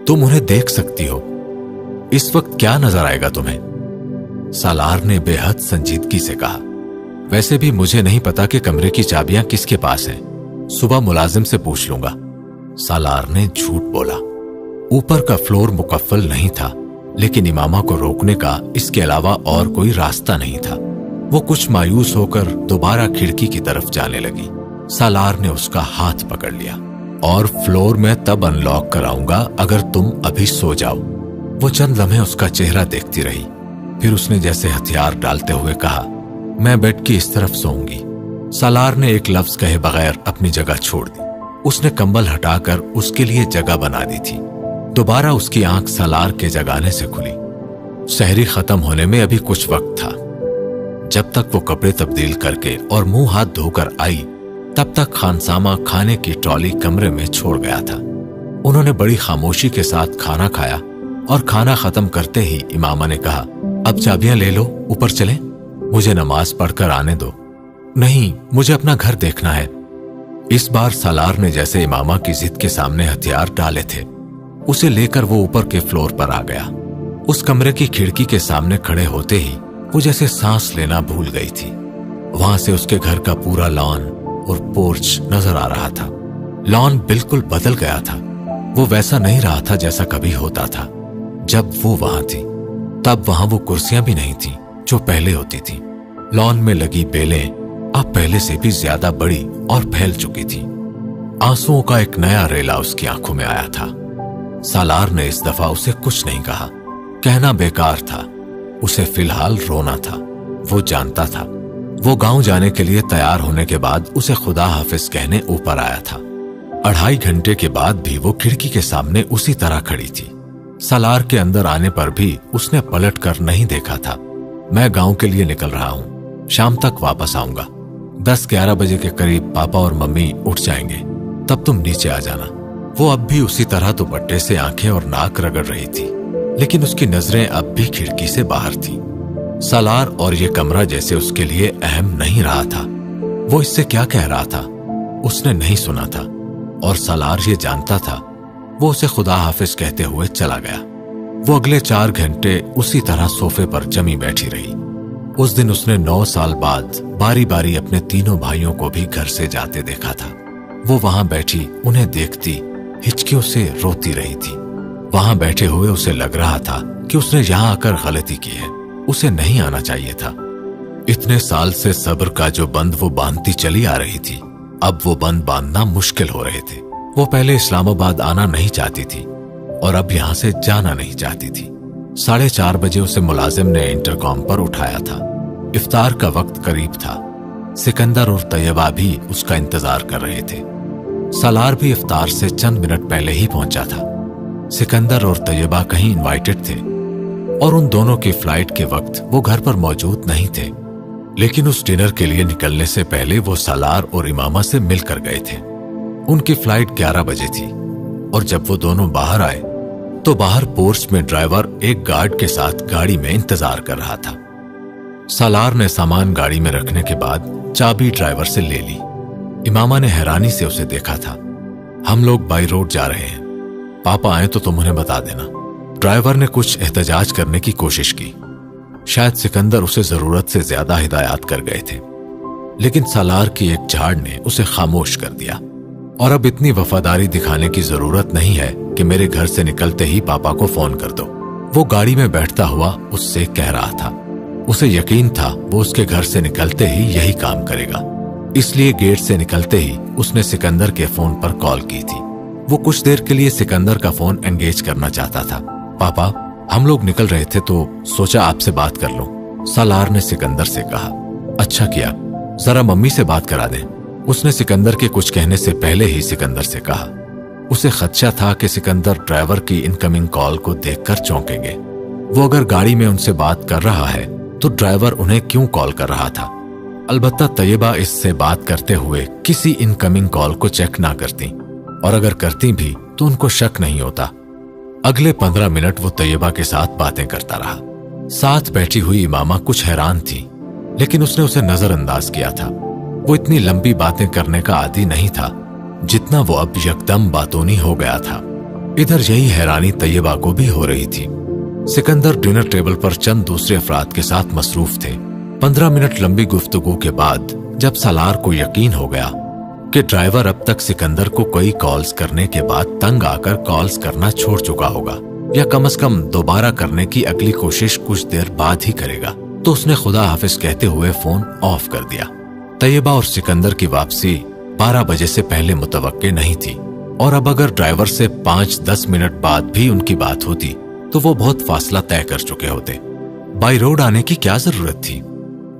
तुम उन्हें देख सकती हो। इस वक्त क्या नजर आएगा तुम्हें? सालार ने बेहद संजीदगी से कहा। वैसे भी मुझे नहीं पता कि कमरे की चाबियां किसके पास हैं। सुबह मुलाजिम से पूछ लूंगा। सालार ने झूठ बोला। ऊपर का फ्लोर मुकफ्फल नहीं था, लेकिन इमामा को रोकने का इसके अलावा और कोई रास्ता नहीं था। वो कुछ मायूस होकर दोबारा खिड़की की तरफ जाने लगी। सालार ने उसका हाथ पकड़ लिया। और फ्लोर में तब अनलॉक कराऊंगा अगर तुम अभी सो जाओ। वो चंद लम्हे उसका चेहरा देखती रही। फिर उसने जैसे हथियार डालते हुए कहा, मैं बेड की इस तरफ सोऊंगी। सालार ने एक लफ्ज कहे बगैर अपनी जगह छोड़ दी। उसने कंबल हटाकर उसके लिए जगह बना दी थी। दोबारा उसकी आंख सालार के जगाने से खुली। सहरी खत्म होने में अभी कुछ वक्त था। जब तक वो कपड़े तब्दील करके और मुंह हाथ धोकर आई, तब तक खानसामा खाने की ट्रॉली कमरे में छोड़ गया था। उन्होंने बड़ी खामोशी के साथ खाना खाया और खाना खत्म करते ही इमामा ने कहा, अब चाबियां ले लो, ऊपर चलें। मुझे नमाज पढ़कर आने दो। नहीं, मुझे अपना घर देखना है। इस बार सालार ने जैसे इमामा की जिद के सामने हथियार डाले थे। उसे लेकर वो ऊपर के फ्लोर पर आ गया। उस कमरे की खिड़की के सामने खड़े होते ही वो जैसे सांस लेना भूल गई थी। वहां से उसके घर का पूरा लॉन और पोर्च नजर आ रहा था। लॉन बिल्कुल बदल गया था। वो वैसा नहीं रहा था जैसा कभी होता था। जब वो वहां थी, तब वहां वो कुर्सियां भी नहीं थी जो पहले होती थी। लॉन में लगी बेलें अब पहले से भी ज्यादा बड़ी और फैल चुकी थी। आंसुओं का एक नया रेला उसकी आंखों में आया था। सालार ने इस दफा उसे कुछ नहीं कहा। कहना बेकार था। उसे फिलहाल रोना था। वो जानता था। वो गांव जाने के लिए तैयार होने के बाद उसे खुदा हाफिज कहने ऊपर आया था। 2.5 घंटे के बाद भी वो खिड़की के सामने उसी तरह खड़ी थी। सालार के अंदर आने पर भी उसने पलट कर नहीं देखा था। मैं गांव के लिए निकल रहा हूं, शाम तक वापस आऊंगा। 10-11 बजे के करीब पापा और मम्मी उठ जाएंगे, तब तुम नीचे आ जाना। वो अब भी उसी तरह दुपट्टे से आंखें और नाक रगड़ रही थी, लेकिन उसकी नजरें अब भी खिड़की से बाहर थी। सालार और ये कमरा जैसे उसके लिए अहम नहीं रहा था। वो इससे क्या कह रहा था उसने नहीं सुना था, और सालार ये जानता था। वो उसे खुदा हाफिज कहते हुए चला गया। वो अगले 4 घंटे उसी तरह सोफे पर जमी बैठी रही। उस दिन उसने 9 साल बाद बारी बारी अपने तीनों भाइयों को भी घर से जाते देखा था। वो वहां बैठी उन्हें देखती हिचकियों से रोती रही थी। वहां बैठे हुए उसे लग रहा था कि उसने यहां आकर गलती की है। उसे नहीं आना चाहिए था। इतने साल से सब्र का जो बंद वो बांधती चली आ रही थी, अब वो बंद बांधना मुश्किल हो रहे थे। वो पहले इस्लामाबाद आना नहीं चाहती थी और अब यहां से जाना नहीं चाहती थी। 4:30 बजे उसे मुलाजिम ने इंटरकॉम पर उठाया था। इफ्तार का वक्त करीब था। सिकंदर और तैयबा भी उसका इंतजार कर रहे थे। सालार भी इफ्तार से चंद मिनट पहले ही पहुंचा था। सिकंदर और तैयबा कहीं इनवाइटेड थे और उन दोनों की फ्लाइट के वक्त वो घर पर मौजूद नहीं थे। लेकिन उस डिनर के लिए निकलने से पहले वो सालार और इमामा से मिलकर गए थे। उनकी फ्लाइट 11 बजे थी और जब वो दोनों बाहर आए तो बाहर पोर्च में ड्राइवर एक गार्ड के साथ गाड़ी में इंतजार कर रहा था। सालार ने सामान गाड़ी में रखने के बाद चाबी ड्राइवर से ले ली। इमामा ने हैरानी से उसे देखा था। हम लोग बाई रोड जा रहे हैं, पापा आए तो तुम उन्हें बता देना। ड्राइवर ने कुछ एहतजाज करने की कोशिश की। शायद सिकंदर उसे जरूरत से ज्यादा हिदायत कर गए थे, लेकिन सालार की एक झाड़ ने उसे खामोश कर दिया। और अब इतनी वफादारी दिखाने की जरूरत नहीं है कि मेरे घर से निकलते ही पापा को फोन कर दो, वो गाड़ी में बैठता हुआ उससे कह रहा था। उसे यकीन था वो उसके घर से निकलते ही यही काम करेगा, इसलिए गेट से निकलते ही उसने सिकंदर के फोन पर कॉल की थी। वो कुछ देर के लिए सिकंदर का फोन एंगेज करना चाहता था। पापा, हम लोग निकल रहे थे तो सोचा आपसे बात कर लूं, सालार ने सिकंदर से कहा। अच्छा किया, जरा मम्मी से बात करा दें, उसने सिकंदर के कुछ कहने से पहले ही सिकंदर से कहा। उसे खदशा था कि सिकंदर ड्राइवर की इनकमिंग कॉल को देखकर चौंकेंगे। वो अगर गाड़ी में उनसे बात कर रहा है तो ड्राइवर उन्हें क्यों कॉल कर रहा था। अलबत्ता तैयबा इससे बात करते हुए किसी इनकमिंग कॉल को चेक ना करती, और अगर करती भी तो उनको शक नहीं होता। अगले 15 मिनट वो तैयबा के साथ बातें करता रहा। साथ बैठी हुई इमामा कुछ हैरान थी, लेकिन उसने उसे नजरअंदाज किया था। वो इतनी लंबी बातें करने का आदी नहीं था जितना वो अब यकदम बातूनी हो गया था। इधर यही हैरानी तैयबा को भी हो रही थी। सिकंदर डिनर टेबल पर चंद दूसरे अफराद के साथ मसरूफ थे। 15 मिनट लंबी गुफ्तगू के बाद जब सालार को यकीन हो गया कि ड्राइवर अब तक सिकंदर को कई कॉल्स करने के बाद तंग आकर कॉल्स करना छोड़ चुका होगा, या कम से कम दोबारा करने की अगली कोशिश कुछ देर बाद ही करेगा, तो उसने खुदा हाफिज कहते हुए फोन ऑफ कर दिया। तैयबा और सिकंदर की वापसी 12 बजे से पहले मुतवक्के नहीं थी, और अब अगर ड्राइवर से 5-10 मिनट बाद भी उनकी बात होती तो वो बहुत फासला तय कर चुके होते। बाई रोड आने की क्या जरूरत थी।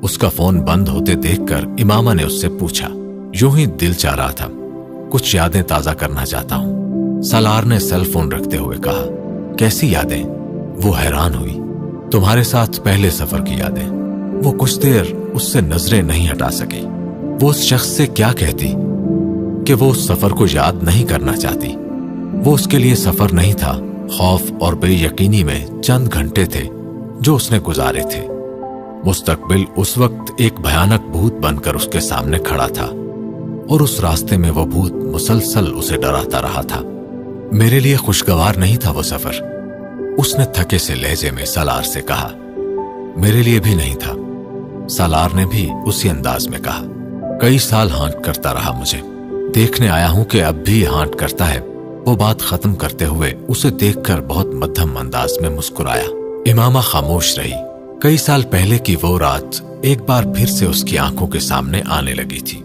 उसका फोन बंद होते देखकर इमामा ने उससे पूछा। यूं ही दिल चाह रहा था, कुछ यादें ताजा करना चाहता हूं, सालार ने सेल फोन रखते हुए कहा। कैसी यादें? वो हैरान हुई। तुम्हारे साथ पहले सफर की यादें। वो कुछ देर उससे नजरें नहीं हटा सकी। वो उस शख्स से क्या कहती कि वो उस सफर को याद नहीं करना चाहती। वो उसके लिए सफर नहीं था, खौफ और बेयकीनी में चंद घंटे थे जो उसने गुजारे थे। मुस्तकबिल उस वक्त एक भयानक भूत बनकर उसके सामने खड़ा था, और उस रास्ते में वो भूत मुसलसल उसे डराता रहा था। मेरे लिए खुशगवार नहीं था वो सफर, उसने थके से लहजे में सालार से कहा। मेरे लिए भी नहीं था, सालार ने भी उसी अंदाज में कहा। कई साल हांट करता रहा मुझे, देखने आया हूं कि अब भी हांट करता है। वो बात खत्म करते हुए उसे देखकर बहुत मध्यम अंदाज में मुस्कुराया। इमामा खामोश रही। कई साल पहले की वो रात एक बार फिर से उसकी आंखों के सामने आने लगी थी,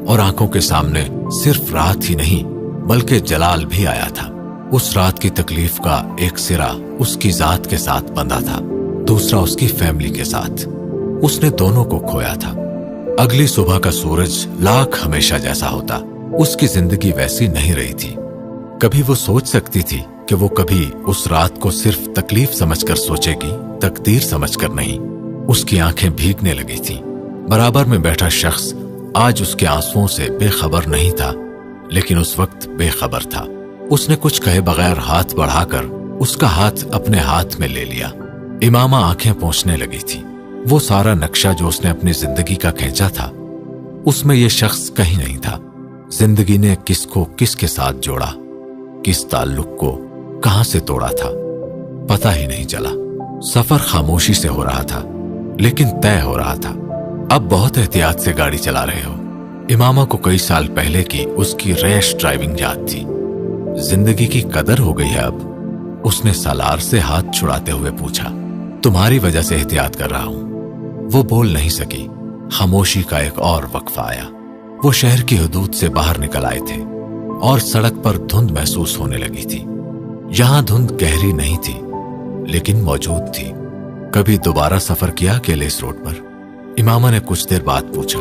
और आंखों के सामने सिर्फ रात ही नहीं बल्कि जलाल भी आया था। उस रात की तकलीफ का एक सिरा उसकी जात के साथ बंधा था, दूसरा उसकी फैमिली के साथ। उसने दोनों को खोया था। अगली सुबह का सूरज लाख हमेशा जैसा होता, उसकी जिंदगी वैसी नहीं रही थी। कभी वो सोच सकती थी कि वो कभी उस रात को सिर्फ तकलीफ समझकर सोचेगी, तकदीर समझकर नहीं। उसकी आंखें भीगने लगी थीं। बराबर में बैठा शख्स आज उसके आंसुओं से बेखबर नहीं था, लेकिन उस वक्त बेखबर था। उसने कुछ कहे बगैर हाथ बढ़ाकर उसका हाथ अपने हाथ में ले लिया। इमामा आंखें पोंछने लगी थी। वो सारा नक्शा जो उसने अपनी जिंदगी का खींचा था, उसमें ये शख्स कहीं नहीं था। जिंदगी ने किसको किसके साथ जोड़ा, किस ताल्लुक को कहां से तोड़ा था, पता ही नहीं चला। सफर खामोशी से हो रहा था, लेकिन तय हो रहा था। अब बहुत एहतियात से गाड़ी चला रहे हो। इमामा को कई साल पहले की उसकी रैश ड्राइविंग याद थी। जिंदगी की कदर हो गई है अब, उसने सालार से हाथ छुड़ाते हुए पूछा। तुम्हारी वजह से एहतियात कर रहा हूं। वो बोल नहीं सकी। खामोशी का एक और वक्फा आया। वो शहर की हदूद से बाहर निकल आए थे, और सड़क पर धुंध महसूस होने लगी थी। यहां धुंध गहरी नहीं थी, लेकिन मौजूद थी। कभी दोबारा सफर किया अकेले इस रोड पर? इमामा ने कुछ देर बाद पूछा।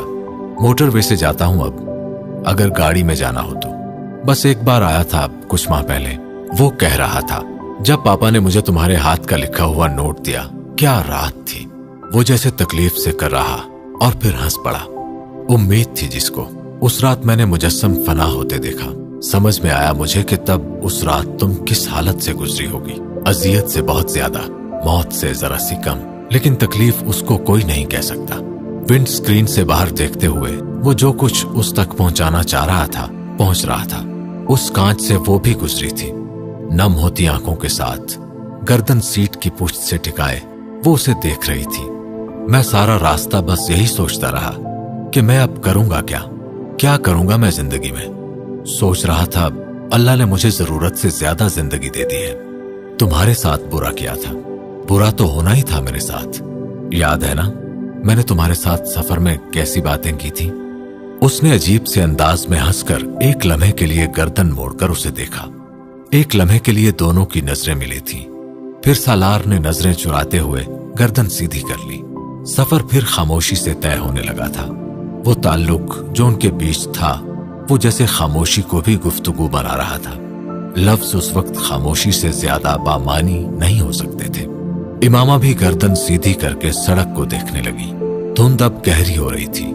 मोटरवे से जाता हूं अब, अगर गाड़ी में जाना हो तो। बस एक बार आया था कुछ माह पहले। वो कह रहा था, जब पापा ने मुझे तुम्हारे हाथ का लिखा हुआ नोट दिया। क्या रात थी। वो जैसे तकलीफ से कर रहा और फिर हंस पड़ा। उम्मीद थी जिसको, उस रात मैंने मुजस्सम फना होते देखा। समझ में आया मुझे कि तब उस रात तुम किस हालत से गुजरी होगी। अजियत से बहुत ज्यादा, मौत से जरा सी कम, लेकिन तकलीफ उसको कोई नहीं कह सकता। विंड स्क्रीन से बाहर देखते हुए वो जो कुछ उस तक पहुंचाना चाह रहा था पहुंच रहा था। उस कांच से वो भी गुजरी थी। नम होती आंखों के साथ गर्दन सीट की पुश्त से टिकाए वो उसे देख रही थी। मैं सारा रास्ता बस यही सोचता रहा कि मैं अब करूंगा क्या करूंगा मैं जिंदगी में। सोच रहा था अल्लाह ने मुझे जरूरत से ज्यादा जिंदगी दे दी है। तुम्हारे साथ बुरा किया था, बुरा तो होना ही था मेरे साथ। याद है ना मैंने तुम्हारे साथ सफर में कैसी बातें की थी। उसने अजीब से अंदाज में हंसकर एक लम्हे के लिए गर्दन मोड़कर उसे देखा। एक लम्हे के लिए दोनों की नजरें मिली थीं। फिर सालार ने नजरें चुराते हुए गर्दन सीधी कर ली। सफर फिर खामोशी से तय होने लगा था। वो ताल्लुक जो उनके बीच था वो जैसे खामोशी को भी गुफ्तगू बना रहा था। लफ्ज उस वक्त खामोशी से ज्यादा बामानी नहीं हो सकते थे। इमामा भी गर्दन सीधी करके सड़क को देखने लगी। धुंध अब गहरी हो रही थी,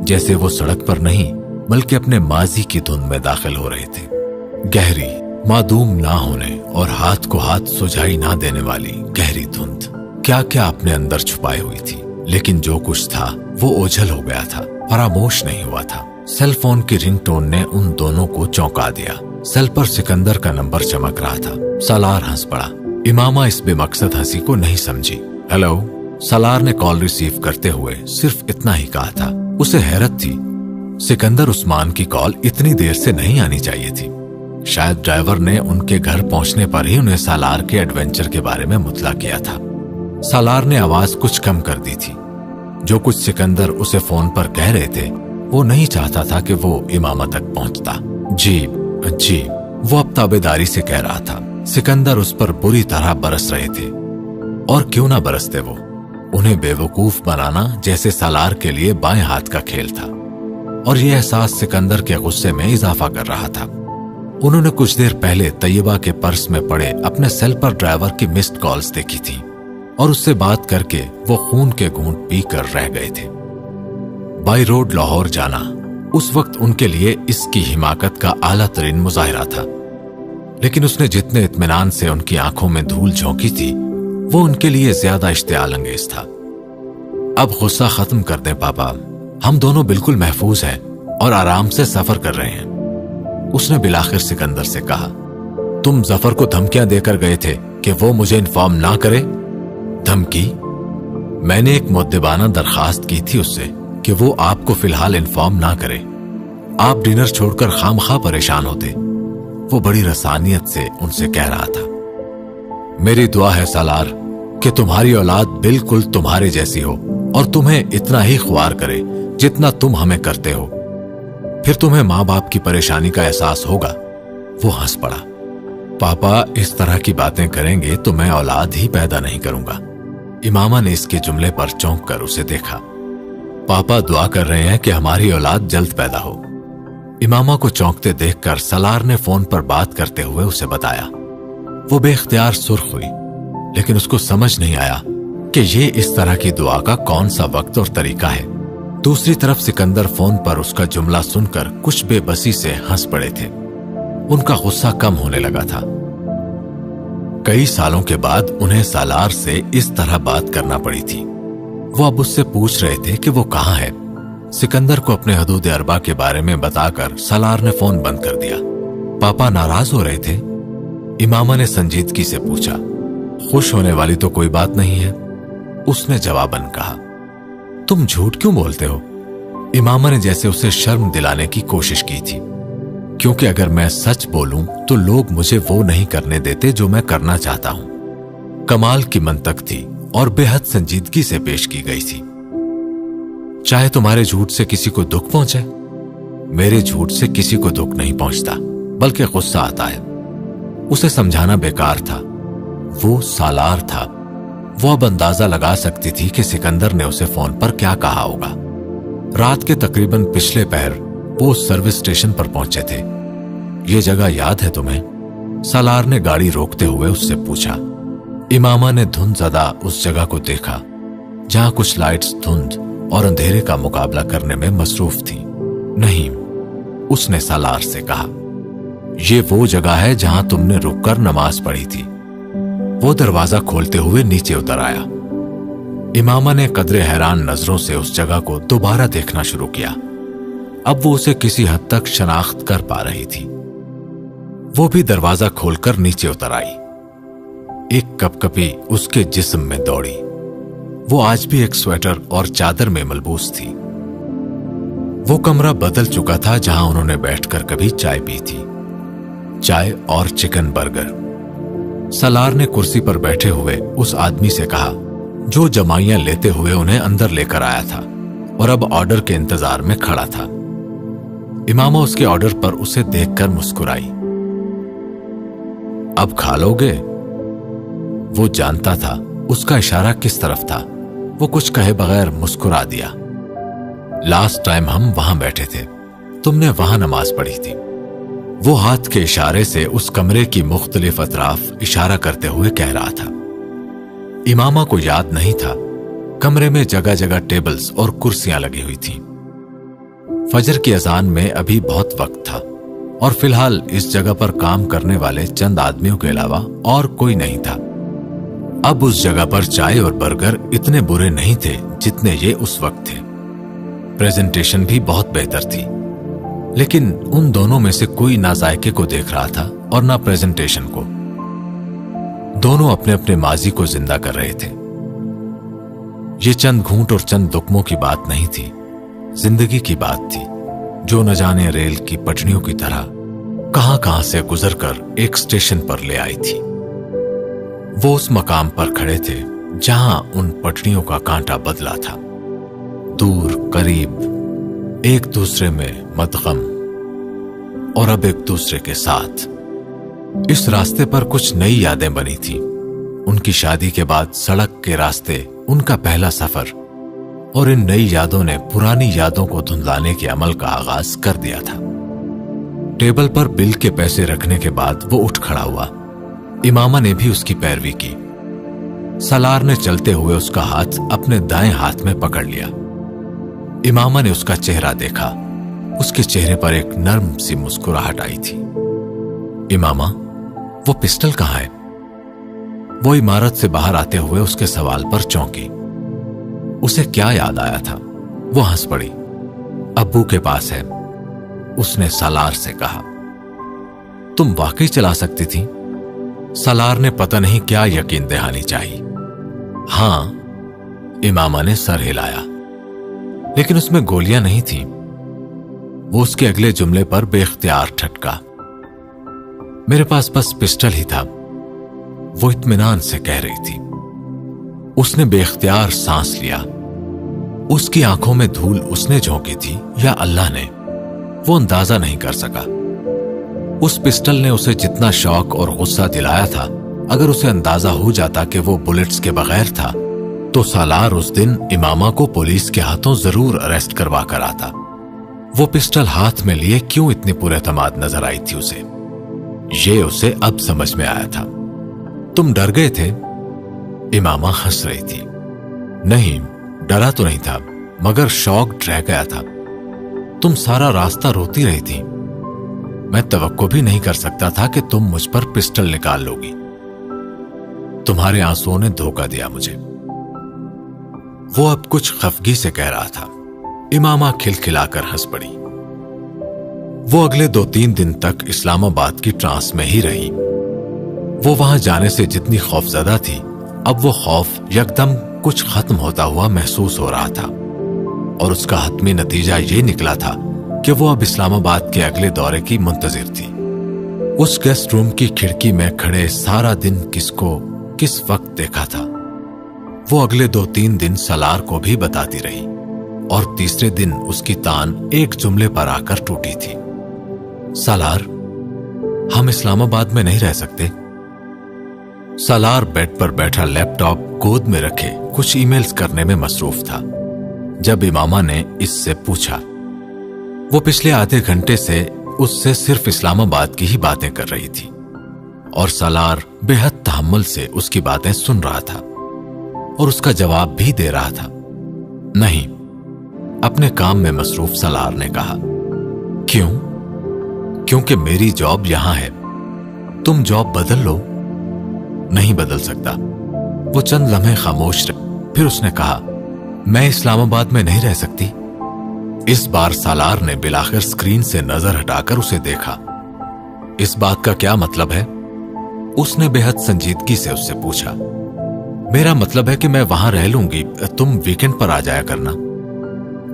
जैसे वो सड़क पर नहीं बल्कि अपने माजी की धुंध में दाखिल हो रहे थे। गहरी, मादूम ना होने और हाथ को हाथ सुझाई ना देने वाली गहरी धुंध क्या क्या अपने अंदर छुपाई हुई थी। लेकिन जो कुछ था वो ओझल हो गया था, फरामोश नहीं हुआ था। सेल फोन की रिंगटोन ने उन दोनों को चौंका दिया। सेल पर सिकंदर का नंबर चमक रहा था। सालार हंस पड़ा। इमामा इस बेमकसद हंसी को नहीं समझी। हेलो, सालार ने कॉल रिसीव करते हुए सिर्फ इतना ही कहा था। उसे हैरत थी, सिकंदर उस्मान की कॉल इतनी देर से नहीं आनी चाहिए थी। शायद ड्राइवर ने उनके घर पहुंचने पर ही उन्हें सालार के एडवेंचर के बारे में मुतला किया था। सालार ने आवाज कुछ कम कर दी थी। जो कुछ सिकंदर उसे फोन पर कह रहे थे वो नहीं चाहता था कि वो इमामा तक पहुंचता। जी, वो अब ताबेदारी से कह रहा था। सिकंदर उस पर बुरी तरह बरस रहे थे। और क्यों ना बरसते वो। उन्हें बेवकूफ बनाना जैसे सालार के लिए बाएं हाथ का खेल था। और यह एहसास सिकंदर के गुस्से में इजाफा कर रहा था। उन्होंने कुछ देर पहले तैयबा के पर्स में पड़े अपने सेल पर ड्राइवर की मिस्ड कॉल्स देखी थी और उससे बात करके वो खून के घूंट पीकर रह गए थे। बाई रोड लाहौर जाना उस वक्त उनके लिए इसकी हिमाकत का आला तरीन मुजाहिरा था। लेकिन उसने जितने इत्मीनान से उनकी आंखों में धूल झोंकी थी वो उनके लिए ज्यादा इश्तियाल अंगेज था। अब गुस्सा खत्म कर दें पापा, हम दोनों बिल्कुल महफूज हैं और आराम से सफर कर रहे हैं, उसने बिलाखिर सिकंदर से कहा। तुम जफर को धमकियां देकर गए थे कि वो मुझे इन्फॉर्म ना करे। धमकी? मैंने एक मुद्दबाना दरखास्त की थी उससे कि वो आपको फिलहाल इन्फॉर्म ना करे। आप डिनर छोड़कर खामखा परेशान होते। वो बड़ी रसानियत से उनसे कह रहा था। मेरी दुआ है सालार कि तुम्हारी औलाद बिल्कुल तुम्हारे जैसी हो और तुम्हें इतना ही ख्वार करे जितना तुम हमें करते हो। फिर तुम्हें माँ बाप की परेशानी का एहसास होगा। वो हंस पड़ा। पापा इस तरह की बातें करेंगे तो मैं औलाद ही पैदा नहीं करूंगा। इमामा ने इसके जुमले पर चौंक कर उसे देखा। पापा दुआ कर रहे हैं कि हमारी औलाद जल्द पैदा हो। इमामा को चौंकते देखकर सलार ने फोन पर बात करते हुए उसे बताया। वो बेख्तियार सुर्ख हुई, लेकिन उसको समझ नहीं आया कि ये इस तरह की दुआ का कौन सा वक्त और तरीका है। दूसरी तरफ सिकंदर फोन पर उसका जुमला सुनकर कुछ बेबसी से हंस पड़े थे। उनका गुस्सा कम होने लगा था। कई सालों के बाद उन्हें सालार से इस तरह बात करना पड़ी थी। वो अब उससे पूछ रहे थे कि वो कहाँ है। सिकंदर को अपने हदूद अरबा के बारे में बताकर सालार ने फोन बंद कर दिया। पापा नाराज हो रहे थे? इमामा ने संजीदगी से पूछा। खुश होने वाली तो कोई बात नहीं है, उसने जवाबन कहा। तुम झूठ क्यों बोलते हो? इमामा ने जैसे उसे शर्म दिलाने की कोशिश की थी। क्योंकि अगर मैं सच बोलूं तो लोग मुझे वो नहीं करने देते जो मैं करना चाहता हूं। कमाल की मंतक थी और बेहद संजीदगी से पेश की गई थी। चाहे तुम्हारे झूठ से किसी को दुख पहुंचे, मेरे झूठ से किसी को दुख नहीं पहुंचता, बल्कि गुस्सा आता है। उसे समझाना बेकार था। वो सालार था। वो अब अंदाजा लगा सकती थी कि सिकंदर ने उसे फोन पर क्या कहा होगा। रात के तकरीबन पिछले पहर वो सर्विस स्टेशन पर पहुंचे थे। ये जगह याद है तुम्हें? सालार ने गाड़ी रोकते हुए उससे पूछा। इमामा ने धुंध ज़दा उस जगह को देखा जहां कुछ लाइट्स धुंध और अंधेरे का मुकाबला करने में मसरूफ थी। नहीं, उसने सालार से कहा। یہ وہ جگہ ہے جہاں تم نے رک کر نماز پڑھی تھی۔ وہ دروازہ کھولتے ہوئے نیچے اتر آیا۔ امامہ نے قدرے حیران نظروں سے اس جگہ کو دوبارہ دیکھنا شروع کیا۔ اب وہ اسے کسی حد تک شناخت کر پا رہی تھی۔ وہ بھی دروازہ کھول کر نیچے اتر آئی۔ ایک کپکپی اس کے جسم میں دوڑی۔ وہ آج بھی ایک سویٹر اور چادر میں ملبوس تھی۔ وہ کمرہ بدل چکا تھا جہاں انہوں نے بیٹھ کر کبھی چائے پی تھی، چائے اور چکن برگر۔ سالار نے کرسی پر بیٹھے ہوئے اس آدمی سے کہا جو جمائیاں لیتے ہوئے انہیں اندر لے کر آیا تھا اور اب آرڈر کے انتظار میں کھڑا تھا۔ امامہ اس کے آرڈر پر اسے دیکھ کر مسکرائی۔ اب کھا لو گے؟ وہ جانتا تھا اس کا اشارہ کس طرف تھا۔ وہ کچھ کہے بغیر مسکرا دیا۔ لاسٹ ٹائم ہم وہاں بیٹھے تھے، تم نے وہاں نماز پڑھی تھی۔ وہ ہاتھ کے اشارے سے اس کمرے کی مختلف اطراف اشارہ کرتے ہوئے کہہ رہا تھا۔ امامہ کو یاد نہیں تھا کمرے میں جگہ جگہ ٹیبلز اور کرسیاں لگی ہوئی تھیں۔ فجر کی اذان میں ابھی بہت وقت تھا اور فی الحال اس جگہ پر کام کرنے والے چند آدمیوں کے علاوہ اور کوئی نہیں تھا۔ اب اس جگہ پر چائے اور برگر اتنے برے نہیں تھے جتنے یہ اس وقت تھے۔ پریزنٹیشن بھی بہت بہتر تھی، لیکن ان دونوں میں سے کوئی نہ ذائقے کو دیکھ رہا تھا اور نہ پریزنٹیشن کو۔ دونوں اپنے اپنے ماضی کو زندہ کر رہے تھے۔ یہ چند گھونٹ اور چند لقموں کی بات نہیں تھی، زندگی کی بات تھی جو نہ جانے ریل کی پٹریوں کی طرح کہاں کہاں سے گزر کر ایک اسٹیشن پر لے آئی تھی۔ وہ اس مقام پر کھڑے تھے جہاں ان پٹریوں کا کانٹا بدلا تھا، دور قریب، ایک دوسرے میں مدغم، اور اب ایک دوسرے کے ساتھ۔ اس راستے پر کچھ نئی یادیں بنی تھیں۔ ان کی شادی کے بعد سڑک کے راستے ان کا پہلا سفر، اور ان نئی یادوں نے پرانی یادوں کو دھندلانے کے عمل کا آغاز کر دیا تھا۔ ٹیبل پر بل کے پیسے رکھنے کے بعد وہ اٹھ کھڑا ہوا۔ امامہ نے بھی اس کی پیروی کی۔ سالار نے چلتے ہوئے اس کا ہاتھ اپنے دائیں ہاتھ میں پکڑ لیا۔ امامہ نے اس کا چہرہ دیکھا۔ اس کے چہرے پر ایک نرم سی مسکراہٹ آئی تھی۔ امامہ، وہ پسٹل کہاں ہے؟ وہ عمارت سے باہر آتے ہوئے اس کے سوال پر چونکی۔ اسے کیا یاد آیا تھا؟ وہ ہنس پڑی۔ ابو کے پاس ہے، اس نے سالار سے کہا۔ تم واقعی چلا سکتی تھی؟ سالار نے پتہ نہیں کیا یقین دہانی چاہی۔ ہاں، امامہ نے سر ہلایا، لیکن اس میں گولیاں نہیں تھیں۔ وہ اس کے اگلے جملے پر بے اختیار ٹھٹکا۔ میرے پاس بس پسٹل ہی تھا، وہ اطمینان سے کہہ رہی تھی۔ اس نے بے اختیار سانس لیا۔ اس کی آنکھوں میں دھول اس نے جھونکی تھی یا اللہ نے، وہ اندازہ نہیں کر سکا۔ اس پسٹل نے اسے جتنا شوق اور غصہ دلایا تھا، اگر اسے اندازہ ہو جاتا کہ وہ بلٹس کے بغیر تھا تو سالار اس دن امامہ کو پولیس کے ہاتھوں ضرور اریسٹ کروا کر آتا۔ وہ پسٹل ہاتھ میں لیے کیوں اتنی پر اعتماد نظر آئی تھی اسے؟ یہ اسے اب سمجھ میں آیا تھا۔ تم ڈر گئے تھے؟ امامہ ہنس رہی تھی۔ نہیں، ڈرا تو نہیں تھا، مگر شوق رہ گیا تھا۔ تم سارا راستہ روتی رہی تھی۔ میں توقع بھی نہیں کر سکتا تھا کہ تم مجھ پر پسٹل نکال لو گی۔ تمہارے آنسوؤں نے دھوکہ دیا مجھے۔ وہ اب کچھ خفگی سے کہہ رہا تھا۔ امامہ کھلکھلا کر ہنس پڑی۔ وہ اگلے 2-3 دن تک اسلام آباد کی ٹرانس میں ہی رہی۔ وہ وہاں جانے سے جتنی خوفزدہ تھی، اب وہ خوف یکدم کچھ ختم ہوتا ہوا محسوس ہو رہا تھا، اور اس کا حتمی نتیجہ یہ نکلا تھا کہ وہ اب اسلام آباد کے اگلے دورے کی منتظر تھی۔ اس گیسٹ روم کی کھڑکی میں کھڑے سارا دن کس کو کس وقت دیکھا تھا، وہ اگلے 2-3 دن سالار کو بھی بتاتی رہی، اور تیسرے دن اس کی تان ایک جملے پر آ کر ٹوٹی تھی۔ سالار، ہم اسلام آباد میں نہیں رہ سکتے؟ سالار بیڈ پر بیٹھا لیپ ٹاپ گود میں رکھے کچھ ای میلز کرنے میں مصروف تھا جب امامہ نے اس سے پوچھا۔ وہ پچھلے آدھے گھنٹے سے اس سے صرف اسلام آباد کی ہی باتیں کر رہی تھی، اور سالار بے حد تحمل سے اس کی باتیں سن رہا تھا اور اس کا جواب بھی دے رہا تھا۔ نہیں، اپنے کام میں مصروف سالار نے کہا۔ کیوں؟ क्योंकि मेरी जॉब यहां है। तुम जॉब बदल लो। नहीं बदल सकता। वो चंद लम्हे खामोश रहे, फिर उसने कहा, मैं इस्लामाबाद में नहीं रह सकती। इस बार सालार ने बिलाखिर स्क्रीन से नजर हटाकर उसे देखा। इस बात का क्या मतलब है? उसने बेहद संजीदगी से उससे पूछा। मेरा मतलब है कि मैं वहां रह लूंगी, तुम वीकेंड पर आ जाया करना।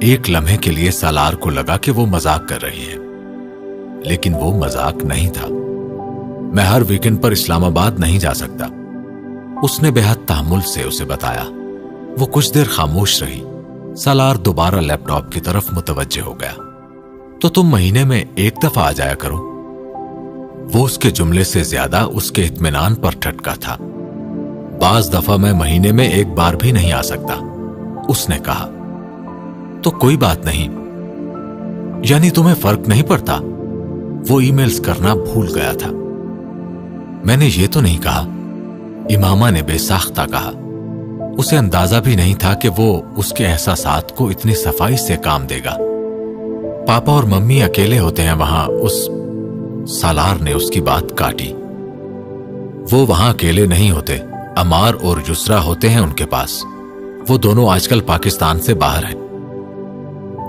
एक लम्हे के लिए सालार को लगा कि वो मजाक कर रही है, लेकिन वो मजाक नहीं था। मैं हर वीकेंड पर इस्लामाबाद नहीं जा सकता, उसने बेहद तहम्मुल से उसे बताया। वो कुछ देर खामोश रही। सालार दोबारा लैपटॉप की तरफ मुतवज्जे हो गया। तो तुम महीने में एक दफा आ जाया करो। वो उसके जुमले से ज्यादा उसके इत्मीनान पर ठटका था। बाज दफा मैं महीने में एक बार भी नहीं आ सकता, उसने कहा। तो कोई बात नहीं, यानी तुम्हें फर्क नहीं पड़ता? वो ईमेल्स करना भूल गया था। मैंने ये तो नहीं कहा, इमामा ने बेसाख्ता कहा। उसे अंदाजा भी नहीं था कि वो उसके एहसासात को इतनी सफाई से काम देगा। पापा और मम्मी अकेले होते हैं वहां। उस सालार ने उसकी बात काटी। वो वहां अकेले नहीं होते, अमार और युसरा होते हैं उनके पास। वो दोनों आजकल पाकिस्तान से बाहर हैं।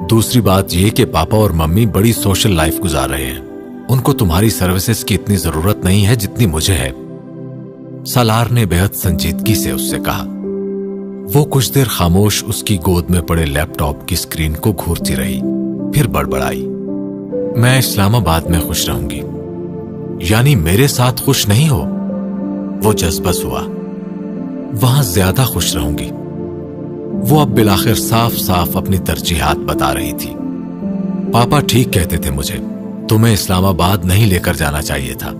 दूसरी बात यह कि पापा और मम्मी बड़ी सोशल लाइफ गुजार रहे हैं। उनको तुम्हारी सर्विसेज की इतनी जरूरत नहीं है जितनी मुझे है, सालार ने बेहद संजीदगी से उससे कहा। वो कुछ देर खामोश उसकी गोद में पड़े लैपटॉप की स्क्रीन को घूरती रही, फिर बड़बड़ाई। मैं इस्लामाबाद में खुश रहूंगी, यानी मेरे साथ खुश नहीं हो? वो जज्बस हुआ। वहां ज्यादा खुश रहूंगी। वो अब बिलाखिर साफ साफ अपनी तरजीहात बता रही थी। पापा ठीक कहते थे मुझे, तुम्हें इस्लामाबाद नहीं लेकर जाना चाहिए था।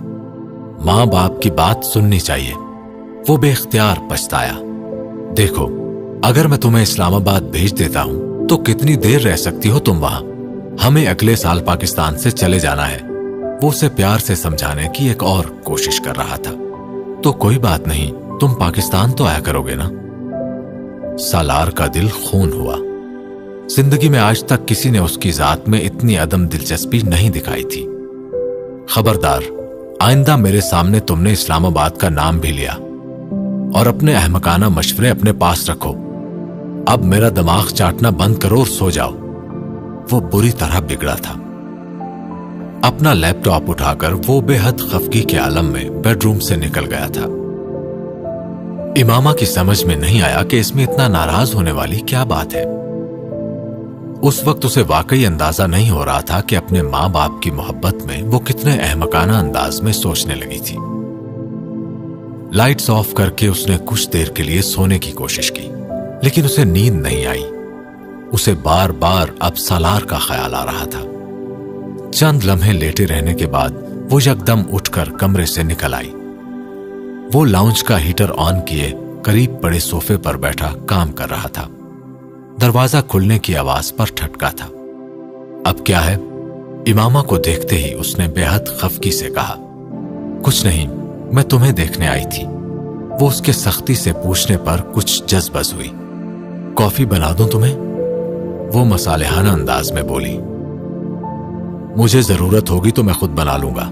मां बाप की बात सुननी चाहिए। वो बेख्तियार पछताया। देखो, अगर मैं तुम्हें इस्लामाबाद भेज देता हूं तो कितनी देर रह सकती हो तुम वहां? हमें अगले साल पाकिस्तान से चले जाना है। वो उसे प्यार से समझाने की एक और कोशिश कर रहा था। तो कोई बात नहीं, तुम पाकिस्तान तो आया करोगे ना? सालार का दिल खून हुआ। जिंदगी में आज तक किसी ने उसकी जात में इतनी अदम दिलचस्पी नहीं दिखाई थी। खबरदार, आइंदा मेरे सामने तुमने इस्लामाबाद का नाम भी लिया और अपने अहमकाना मशवरे अपने पास रखो। अब मेरा दिमाग चाटना बंद करो और सो जाओ। वो बुरी तरह बिगड़ा था। अपना लैपटॉप उठाकर वो बेहद खफगी के आलम में बेडरूम से निकल गया था। इमामा की समझ में नहीं आया कि इसमें इतना नाराज होने वाली क्या बात है। उस वक्त उसे वाकई अंदाजा नहीं हो रहा था कि अपने मां बाप की मोहब्बत में वो कितने अहमकाना अंदाज में सोचने लगी थी। लाइट्स ऑफ करके उसने कुछ देर के लिए सोने की कोशिश की, लेकिन उसे नींद नहीं आई। उसे बार बार अब सालार का ख्याल आ रहा था। चंद लम्हे लेटे रहने के बाद वो यकदम उठकर कमरे से निकल आई। वो लाउंज का हीटर ऑन किए करीब पड़े सोफे पर बैठा काम कर रहा था। दरवाजा खुलने की आवाज पर ठटका था। अब क्या है? इमामा को देखते ही उसने बेहद खफगी से कहा, कुछ नहीं, मैं तुम्हें देखने आई थी। वो उसके सख्ती से पूछने पर कुछ जज्बस हुई। कॉफी बना दूं तुम्हें? वो मसालेहाना अंदाज में बोली। मुझे जरूरत होगी तो मैं खुद बना लूंगा,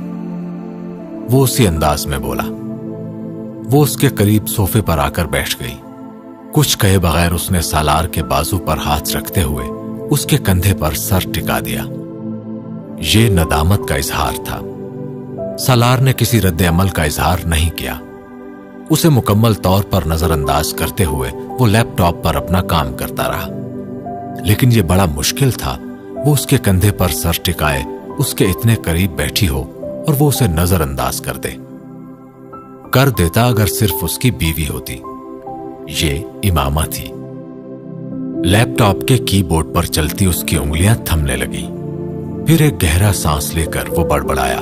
वो उसी अंदाज में बोला। वो उसके करीब सोफे पर आकर बैठ गई। कुछ कहे बगैर उसने सालार के बाजू पर हाथ रखते हुए उसके कंधे पर सर टिका दिया। ये नदामत का इजहार था। सालार ने किसी रद्द अमल का इजहार नहीं किया। उसे मुकम्मल तौर पर नजरअंदाज करते हुए वो लैपटॉप पर अपना काम करता रहा। लेकिन यह बड़ा मुश्किल था। वो उसके कंधे पर सर टिकाए उसके इतने करीब बैठी हो और वो उसे नजरअंदाज कर देता अगर सिर्फ उसकी बीवी होती। ये इमामा थी। लैपटॉप के कीबोर्ड पर चलती उसकी उंगलियां थमने लगी। फिर एक गहरा सांस लेकर वो बड़बड़ाया,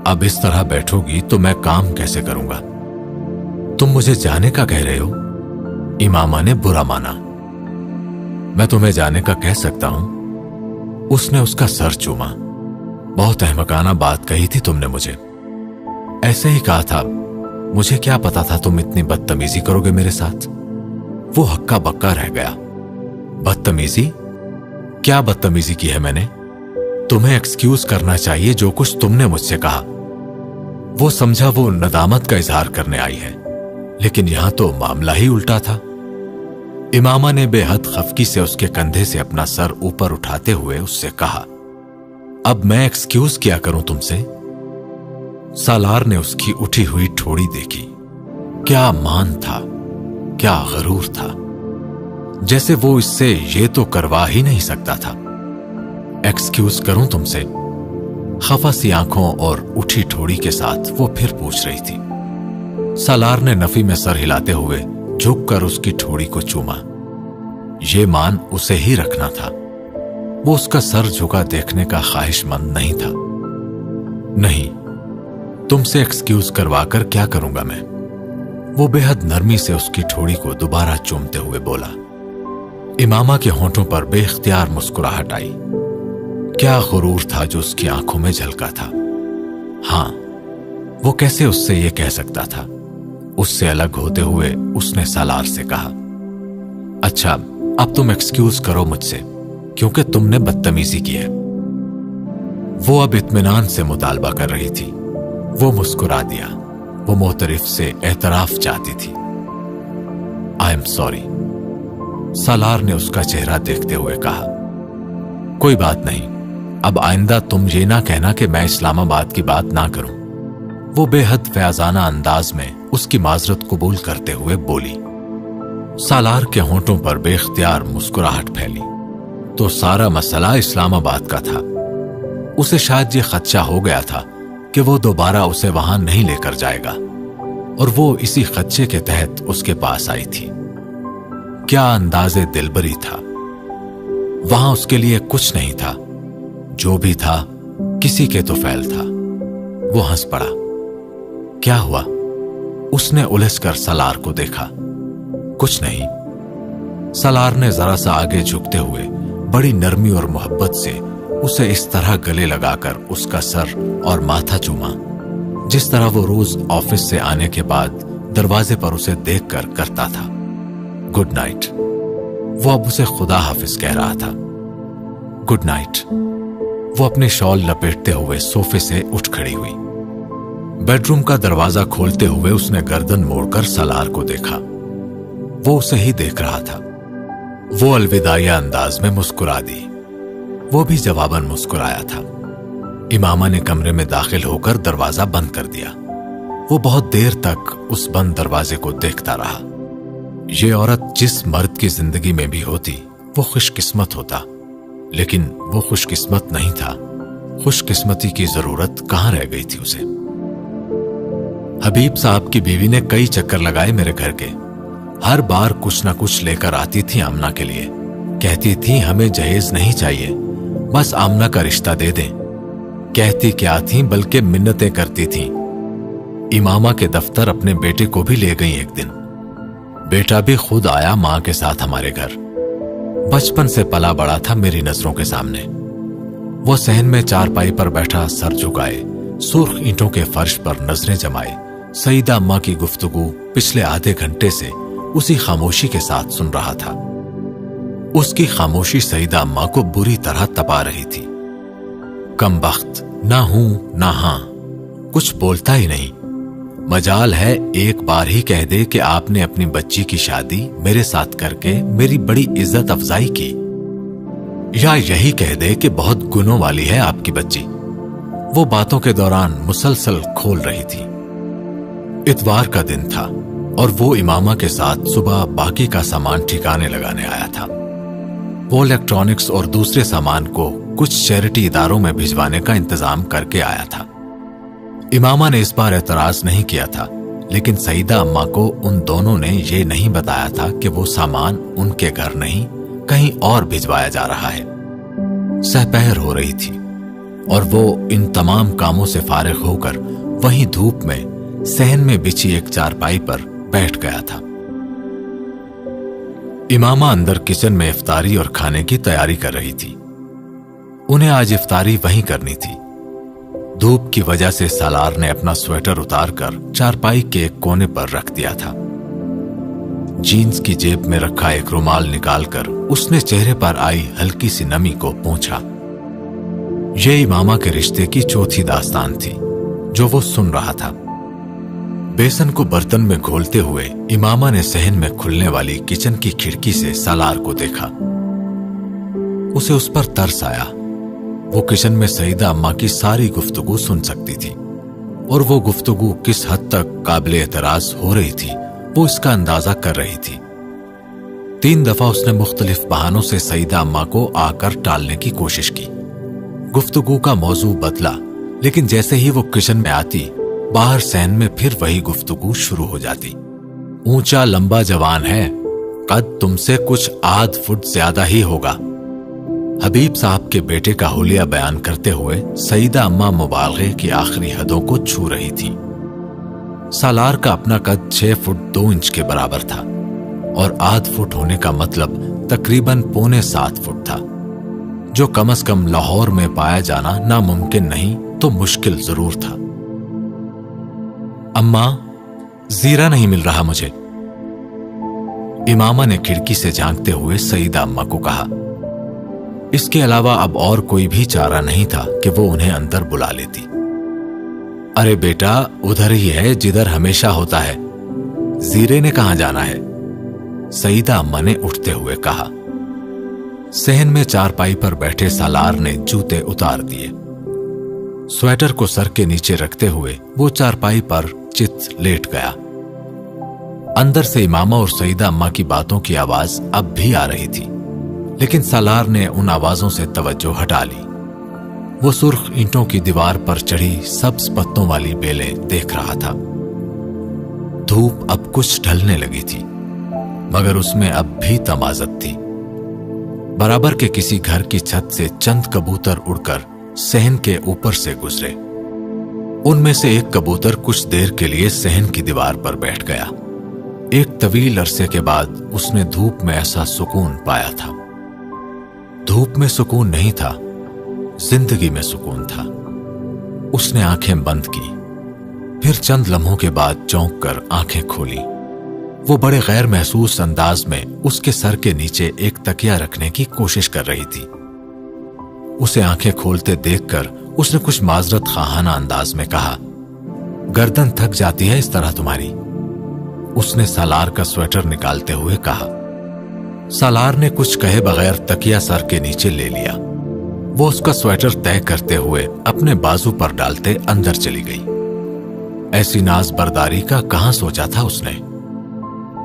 अब इस तरह बैठोगी तो मैं काम कैसे करूंगा? तुम मुझे जाने का कह रहे हो? इमामा ने बुरा माना। मैं तुम्हें जाने का कह सकता हूं। उसने उसका सर चूमा। बहुत अहमकाना बात कही थी तुमने मुझे। ऐसे ही कहा था। मुझे क्या पता था तुम इतनी बदतमीजी करोगे मेरे साथ। वो हक्का बक्का रह गया। बदतमीजी? क्या बदतमीजी की है मैंने? तुम्हें एक्सक्यूज करना चाहिए जो कुछ तुमने मुझसे कहा। वो समझा वो नदामत का इजहार करने आई है, लेकिन यहां तो मामला ही उल्टा था। इमामा ने बेहद खफगी से उसके कंधे से अपना सर ऊपर उठाते हुए उससे कहा, अब मैं एक्सक्यूज किया करूं तुमसे? सालार ने उसकी उठी हुई ठोड़ी देखी। क्या मान था, क्या गरूर था, जैसे वो इससे ये तो करवा ही नहीं सकता था। एक्सक्यूज करूं तुमसे? खफा सी आंखों और उठी ठोड़ी के साथ वो फिर पूछ रही थी। सालार ने नफी में सर हिलाते हुए झुककर उसकी ठोड़ी को चूमा। ये मान उसे ही रखना था। वो उसका सर झुका देखने का ख्वाहिशमंद नहीं था। नहीं, तुमसे एक्सक्यूज करवाकर क्या करूंगा मैं? वो बेहद नरमी से उसकी ठोड़ी को दोबारा चूमते हुए बोला। इमामा के होंठों पर बेख्तियार मुस्कुराहट आई। क्या गुरूर था जो उसकी आंखों में झलका था। हां, वो कैसे उससे ये कह सकता था? उससे अलग होते हुए उसने सालार से कहा, अच्छा अब तुम एक्सक्यूज करो मुझसे, क्योंकि तुमने बदतमीजी की है। वो अब इत्मीनान से मुतालबा कर रही थी। वो मुस्कुरा दिया। वो मोतरिफ से एतराफ चाहती थी। आई एम सॉरी, सालार ने उसका चेहरा देखते हुए कहा। कोई बात नहीं, अब आइंदा तुम ये ना कहना कि मैं इस्लामाबाद की बात ना करूं। वो बेहद फयाजाना अंदाज में उसकी माजरत कबूल करते हुए बोली। सालार के होंठों पर बेख्तियार मुस्कुराहट फैली। तो सारा मसला इस्लामाबाद का था। उसे शायद ये खदशा हो गया था कि वो दोबारा उसे वहां नहीं लेकर जाएगा, और वो इसी खदशे के तहत उसके पास आई थी। क्या अंदाजे दिलबरी था। वहां उसके लिए कुछ नहीं था, जो भी था किसी के तो फैल था। वो हंस पड़ा। क्या हुआ? उसने उलझकर सलार को देखा। कुछ नहीं। सलार ने जरा सा आगे झुकते हुए बड़ी नरमी और मोहब्बत से उसे इस तरह गले लगाकर उसका सर और माथा चूमा, जिस तरह वो रोज ऑफिस से आने के बाद दरवाजे पर उसे देखकर करता था। Good night. वो अब उसे खुदा हाफिज कह रहा था। Good night. वो अपने शॉल लपेटते हुए सोफे से उठ खड़ी हुई। बेडरूम का दरवाजा खोलते हुए उसने गर्दन मोड़कर सलार को देखा। वो उसे ही देख रहा था। वो अलविदाइया अंदाज में मुस्कुरा दी। वो भी जवाबन मुस्कुराया था। इमामा ने कमरे में दाखिल होकर दरवाजा बंद कर दिया। वो बहुत देर तक उस बंद दरवाजे को देखता रहा। ये औरत जिस मर्द की जिंदगी में भी होती वो खुशकिस्मत होता, लेकिन वो खुशकिस्मत नहीं था। खुशकिस्मती की जरूरत कहां रह गई थी उसे। हबीब साहब की बीवी ने कई चक्कर लगाए मेरे घर के। हर बार कुछ ना कुछ लेकर आती थी आमना के लिए। कहती थी हमें जहेज नहीं चाहिए, बस आमना का रिश्ता दे दें। कहती क्या थी, बल्कि मिन्नतें करती थी। इमामा के दफ्तर अपने बेटे को भी ले गई एक दिन। बेटा भी खुद आया मां के साथ हमारे घर। बचपन से पला बड़ा था मेरी नजरों के सामने। वो सहन में चारपाई पर बैठा सर झुकाए, सुर्ख ईंटों के फर्श पर नजरें जमाए सईदा अम्मा की गुफ्तगू पिछले आधे घंटे से उसी खामोशी के साथ सुन रहा था। उसकी खामोशी सईदा अम्मा को बुरी तरह तपा रही थी। कमबख्त, ना हूं ना हां, कुछ बोलता ही नहीं। मजाल है एक बार ही कह दे कि आपने अपनी बच्ची की शादी मेरे साथ करके मेरी बड़ी इज्जत अफजाई की, या यही कह दे कि बहुत गुनों वाली है आपकी बच्ची। वो बातों के दौरान मुसलसल खोल रही थी। इतवार का दिन था और वो इमामा के साथ सुबह बाकी का सामान ठिकाने लगाने आया था। वो इलेक्ट्रॉनिक्स और दूसरे सामान को कुछ चैरिटी इदारों में भिजवाने का इंतजाम करके आया था। इमामा ने इस बार एतराज नहीं किया था, लेकिन सईदा अम्मा को उन दोनों ने ये नहीं बताया था कि वो सामान उनके घर नहीं कहीं और भिजवाया जा रहा है। सहपहर हो रही थी और वो इन तमाम कामों से फारिग होकर वहीं धूप में सहन में बिछी एक चारपाई पर बैठ गया था। इमामा अंदर किचन में इफ्तारी और खाने की तैयारी कर रही थी। उन्हें आज इफ्तारी वहीं करनी थी। धूप की वजह से सालार ने अपना स्वेटर उतारकर चारपाई के एक कोने पर रख दिया था। जीन्स की जेब में रखा एक रुमाल निकालकर उसने चेहरे पर आई हल्की सी नमी को पोंछा। ये इमामा के रिश्ते की चौथी दास्तान थी जो वो सुन रहा था। बेसन को बर्तन में घोलते हुए इमामा ने सहन में खुलने वाली किचन की खिड़की से सालार को देखा। उसे उस पर तरस आया। वो किचन में सईदा अम्मा की सारी गुफ्तगू सुन सकती थी, और वो गुफ्तगू किस हद तक काबिल एतराज हो रही थी वो इसका अंदाजा कर रही थी। 3 दफा उसने मुख्तलिफ बहानों से सईदा अम्मा को आकर टालने की कोशिश की। गुफ्तगू का मौजू बदला, लेकिन जैसे ही वो किचन में आती, बाहर सहन में फिर वही गुफ्तगू शुरू हो जाती। ऊंचा लंबा जवान है, कद तुमसे कुछ आध फुट ज्यादा ही होगा। हबीब साहब के बेटे का हुलिया बयान करते हुए सईदा अम्मा मुबालगे की आखिरी हदों को छू रही थी। सालार का अपना कद 6 फुट 2 इंच के बराबर था, और आध फुट होने का मतलब तकरीबन 6.25 फुट था, जो कम से कम लाहौर में पाया जाना नामुमकिन नहीं तो मुश्किल जरूर था। अम्मा, जीरा नहीं मिल रहा मुझे, इमामा ने खिड़की से झांकते हुए सईदा अम्मा को कहा। इसके अलावा अब और कोई भी चारा नहीं था कि वो उन्हें अंदर बुला लेती। अरे बेटा, उधर ही है जिधर हमेशा होता है, जीरे ने कहां जाना है, सईदा अम्मा ने उठते हुए कहा। सहन में चारपाई पर बैठे सालार ने जूते उतार दिए। स्वेटर को सर के नीचे रखते हुए वो चारपाई पर चित लेट गया। अंदर से इमामा और सईदा अम्मा की बातों की आवाज अब भी आ रही थी, लेकिन सालार ने उन आवाजों से तवज्जो हटा ली। वो सुर्ख ईंटों की दीवार पर चढ़ी सब्ज पत्तों वाली बेलें देख रहा था। धूप अब कुछ ढलने लगी थी, मगर उसमें अब भी तमाज़त थी। बराबर के किसी घर की छत से चंद कबूतर उड़कर सहन के ऊपर से गुजरे। उनमें से एक कबूतर कुछ देर के लिए सहन की दीवार पर बैठ गया। एक तवील अरसे के बाद उसने धूप में ऐसा सुकून पाया था। धूप में सुकून नहीं था, जिंदगी में सुकून था। उसने आंखें बंद की, फिर चंद लम्हों के बाद चौंक कर आंखें खोली। वो बड़े गैर महसूस अंदाज में उसके सर के नीचे एक तकिया रखने की कोशिश कर रही थी। उसे आंखें खोलते देखकर उसने कुछ माजरत खाहाना अंदाज में कहा, गर्दन थक जाती है इस तरह तुम्हारी। उसने सालार का स्वेटर निकालते हुए कहा। सालार ने कुछ कहे बगैर तकिया सर के नीचे ले लिया। वो उसका स्वेटर तय करते हुए अपने बाजू पर डालते अंदर चली गई। ऐसी नाज बर्दारी का कहां सोचा था उसने,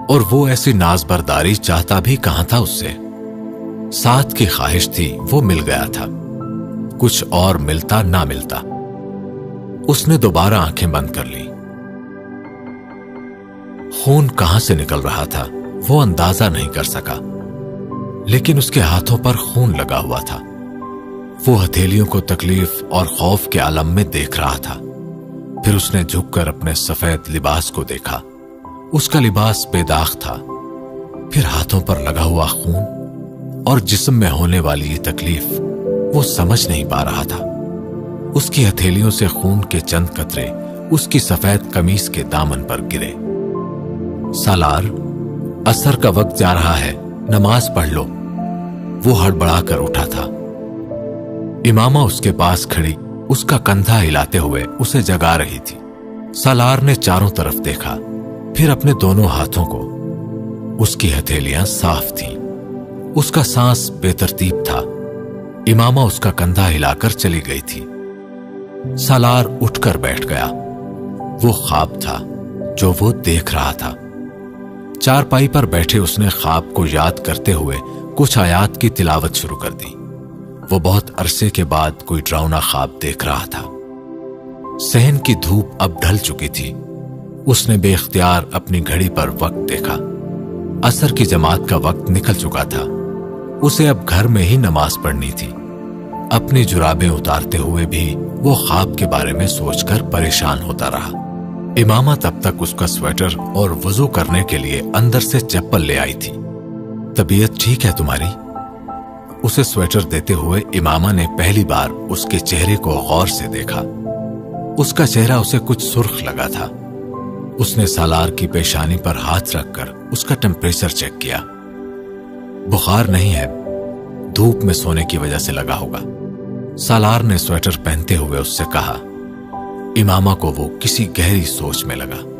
और वो ऐसी नाज बर्दारी चाहता भी कहां था उससे। साथ की ख्वाहिश थी, वो मिल गया था। कुछ और मिलता ना मिलता। उसने दोबारा आंखें बंद कर ली। खून कहां से निकल रहा था वो अंदाजा नहीं कर सका, लेकिन उसके हाथों पर खून लगा हुआ था। वो हथेलियों को तकलीफ और खौफ के आलम में देख रहा था। फिर उसने झुककर अपने सफेद लिबास को देखा। उसका लिबास बेदाग था। फिर हाथों पर लगा हुआ खून और जिस्म में होने वाली ये तकलीफ वो समझ नहीं पा रहा था। उसकी हथेलियों से खून के चंद कतरे उसकी सफेद कमीज के दामन पर गिरे। सालार, असर का वक्त जा रहा है, नमाज पढ़ लो। वो हड़बड़ाकर उठा था। इमामा उसके पास खड़ी उसका कंधा हिलाते हुए उसे जगा रही थी। सालार ने चारों तरफ देखा, फिर अपने दोनों हाथों को। उसकी हथेलियां साफ थीं। उसका सांस बेतरतीब था। इमामा उसका कंधा हिलाकर चली गई थी। सालार उठकर बैठ गया। वो ख्वाब था जो वो देख रहा था। चारपाई पर बैठे उसने ख्वाब को याद करते हुए कुछ आयात की तिलावत शुरू कर दी। वो बहुत अरसे के बाद कोई डरावना ख्वाब देख रहा था। सहन की धूप अब ढल चुकी थी। उसने बेख्तियार अपनी घड़ी पर वक्त देखा। असर की जमात का वक्त निकल चुका था। उसे अब घर में ही नमाज पढ़नी थी। अपनी जुराबें उतारते हुए भी वो ख्वाब के बारे में सोचकर परेशान होता रहा। इमामा तब तक उसका स्वेटर और वजू करने के लिए अंदर से चप्पल ले आई थी। तबीयत ठीक है तुम्हारी? उसे स्वेटर देते हुए इमामा ने पहली बार उसके चेहरे को गौर से देखा। उसका चेहरा उसे कुछ सुर्ख लगा था। उसने सालार की पेशानी पर हाथ रखकर उसका टेम्परेचर चेक किया। बुखार नहीं है, धूप में सोने की वजह से लगा होगा। सालार ने स्वेटर पहनते हुए उससे कहा। इमामा को वो किसी गहरी सोच में लगा।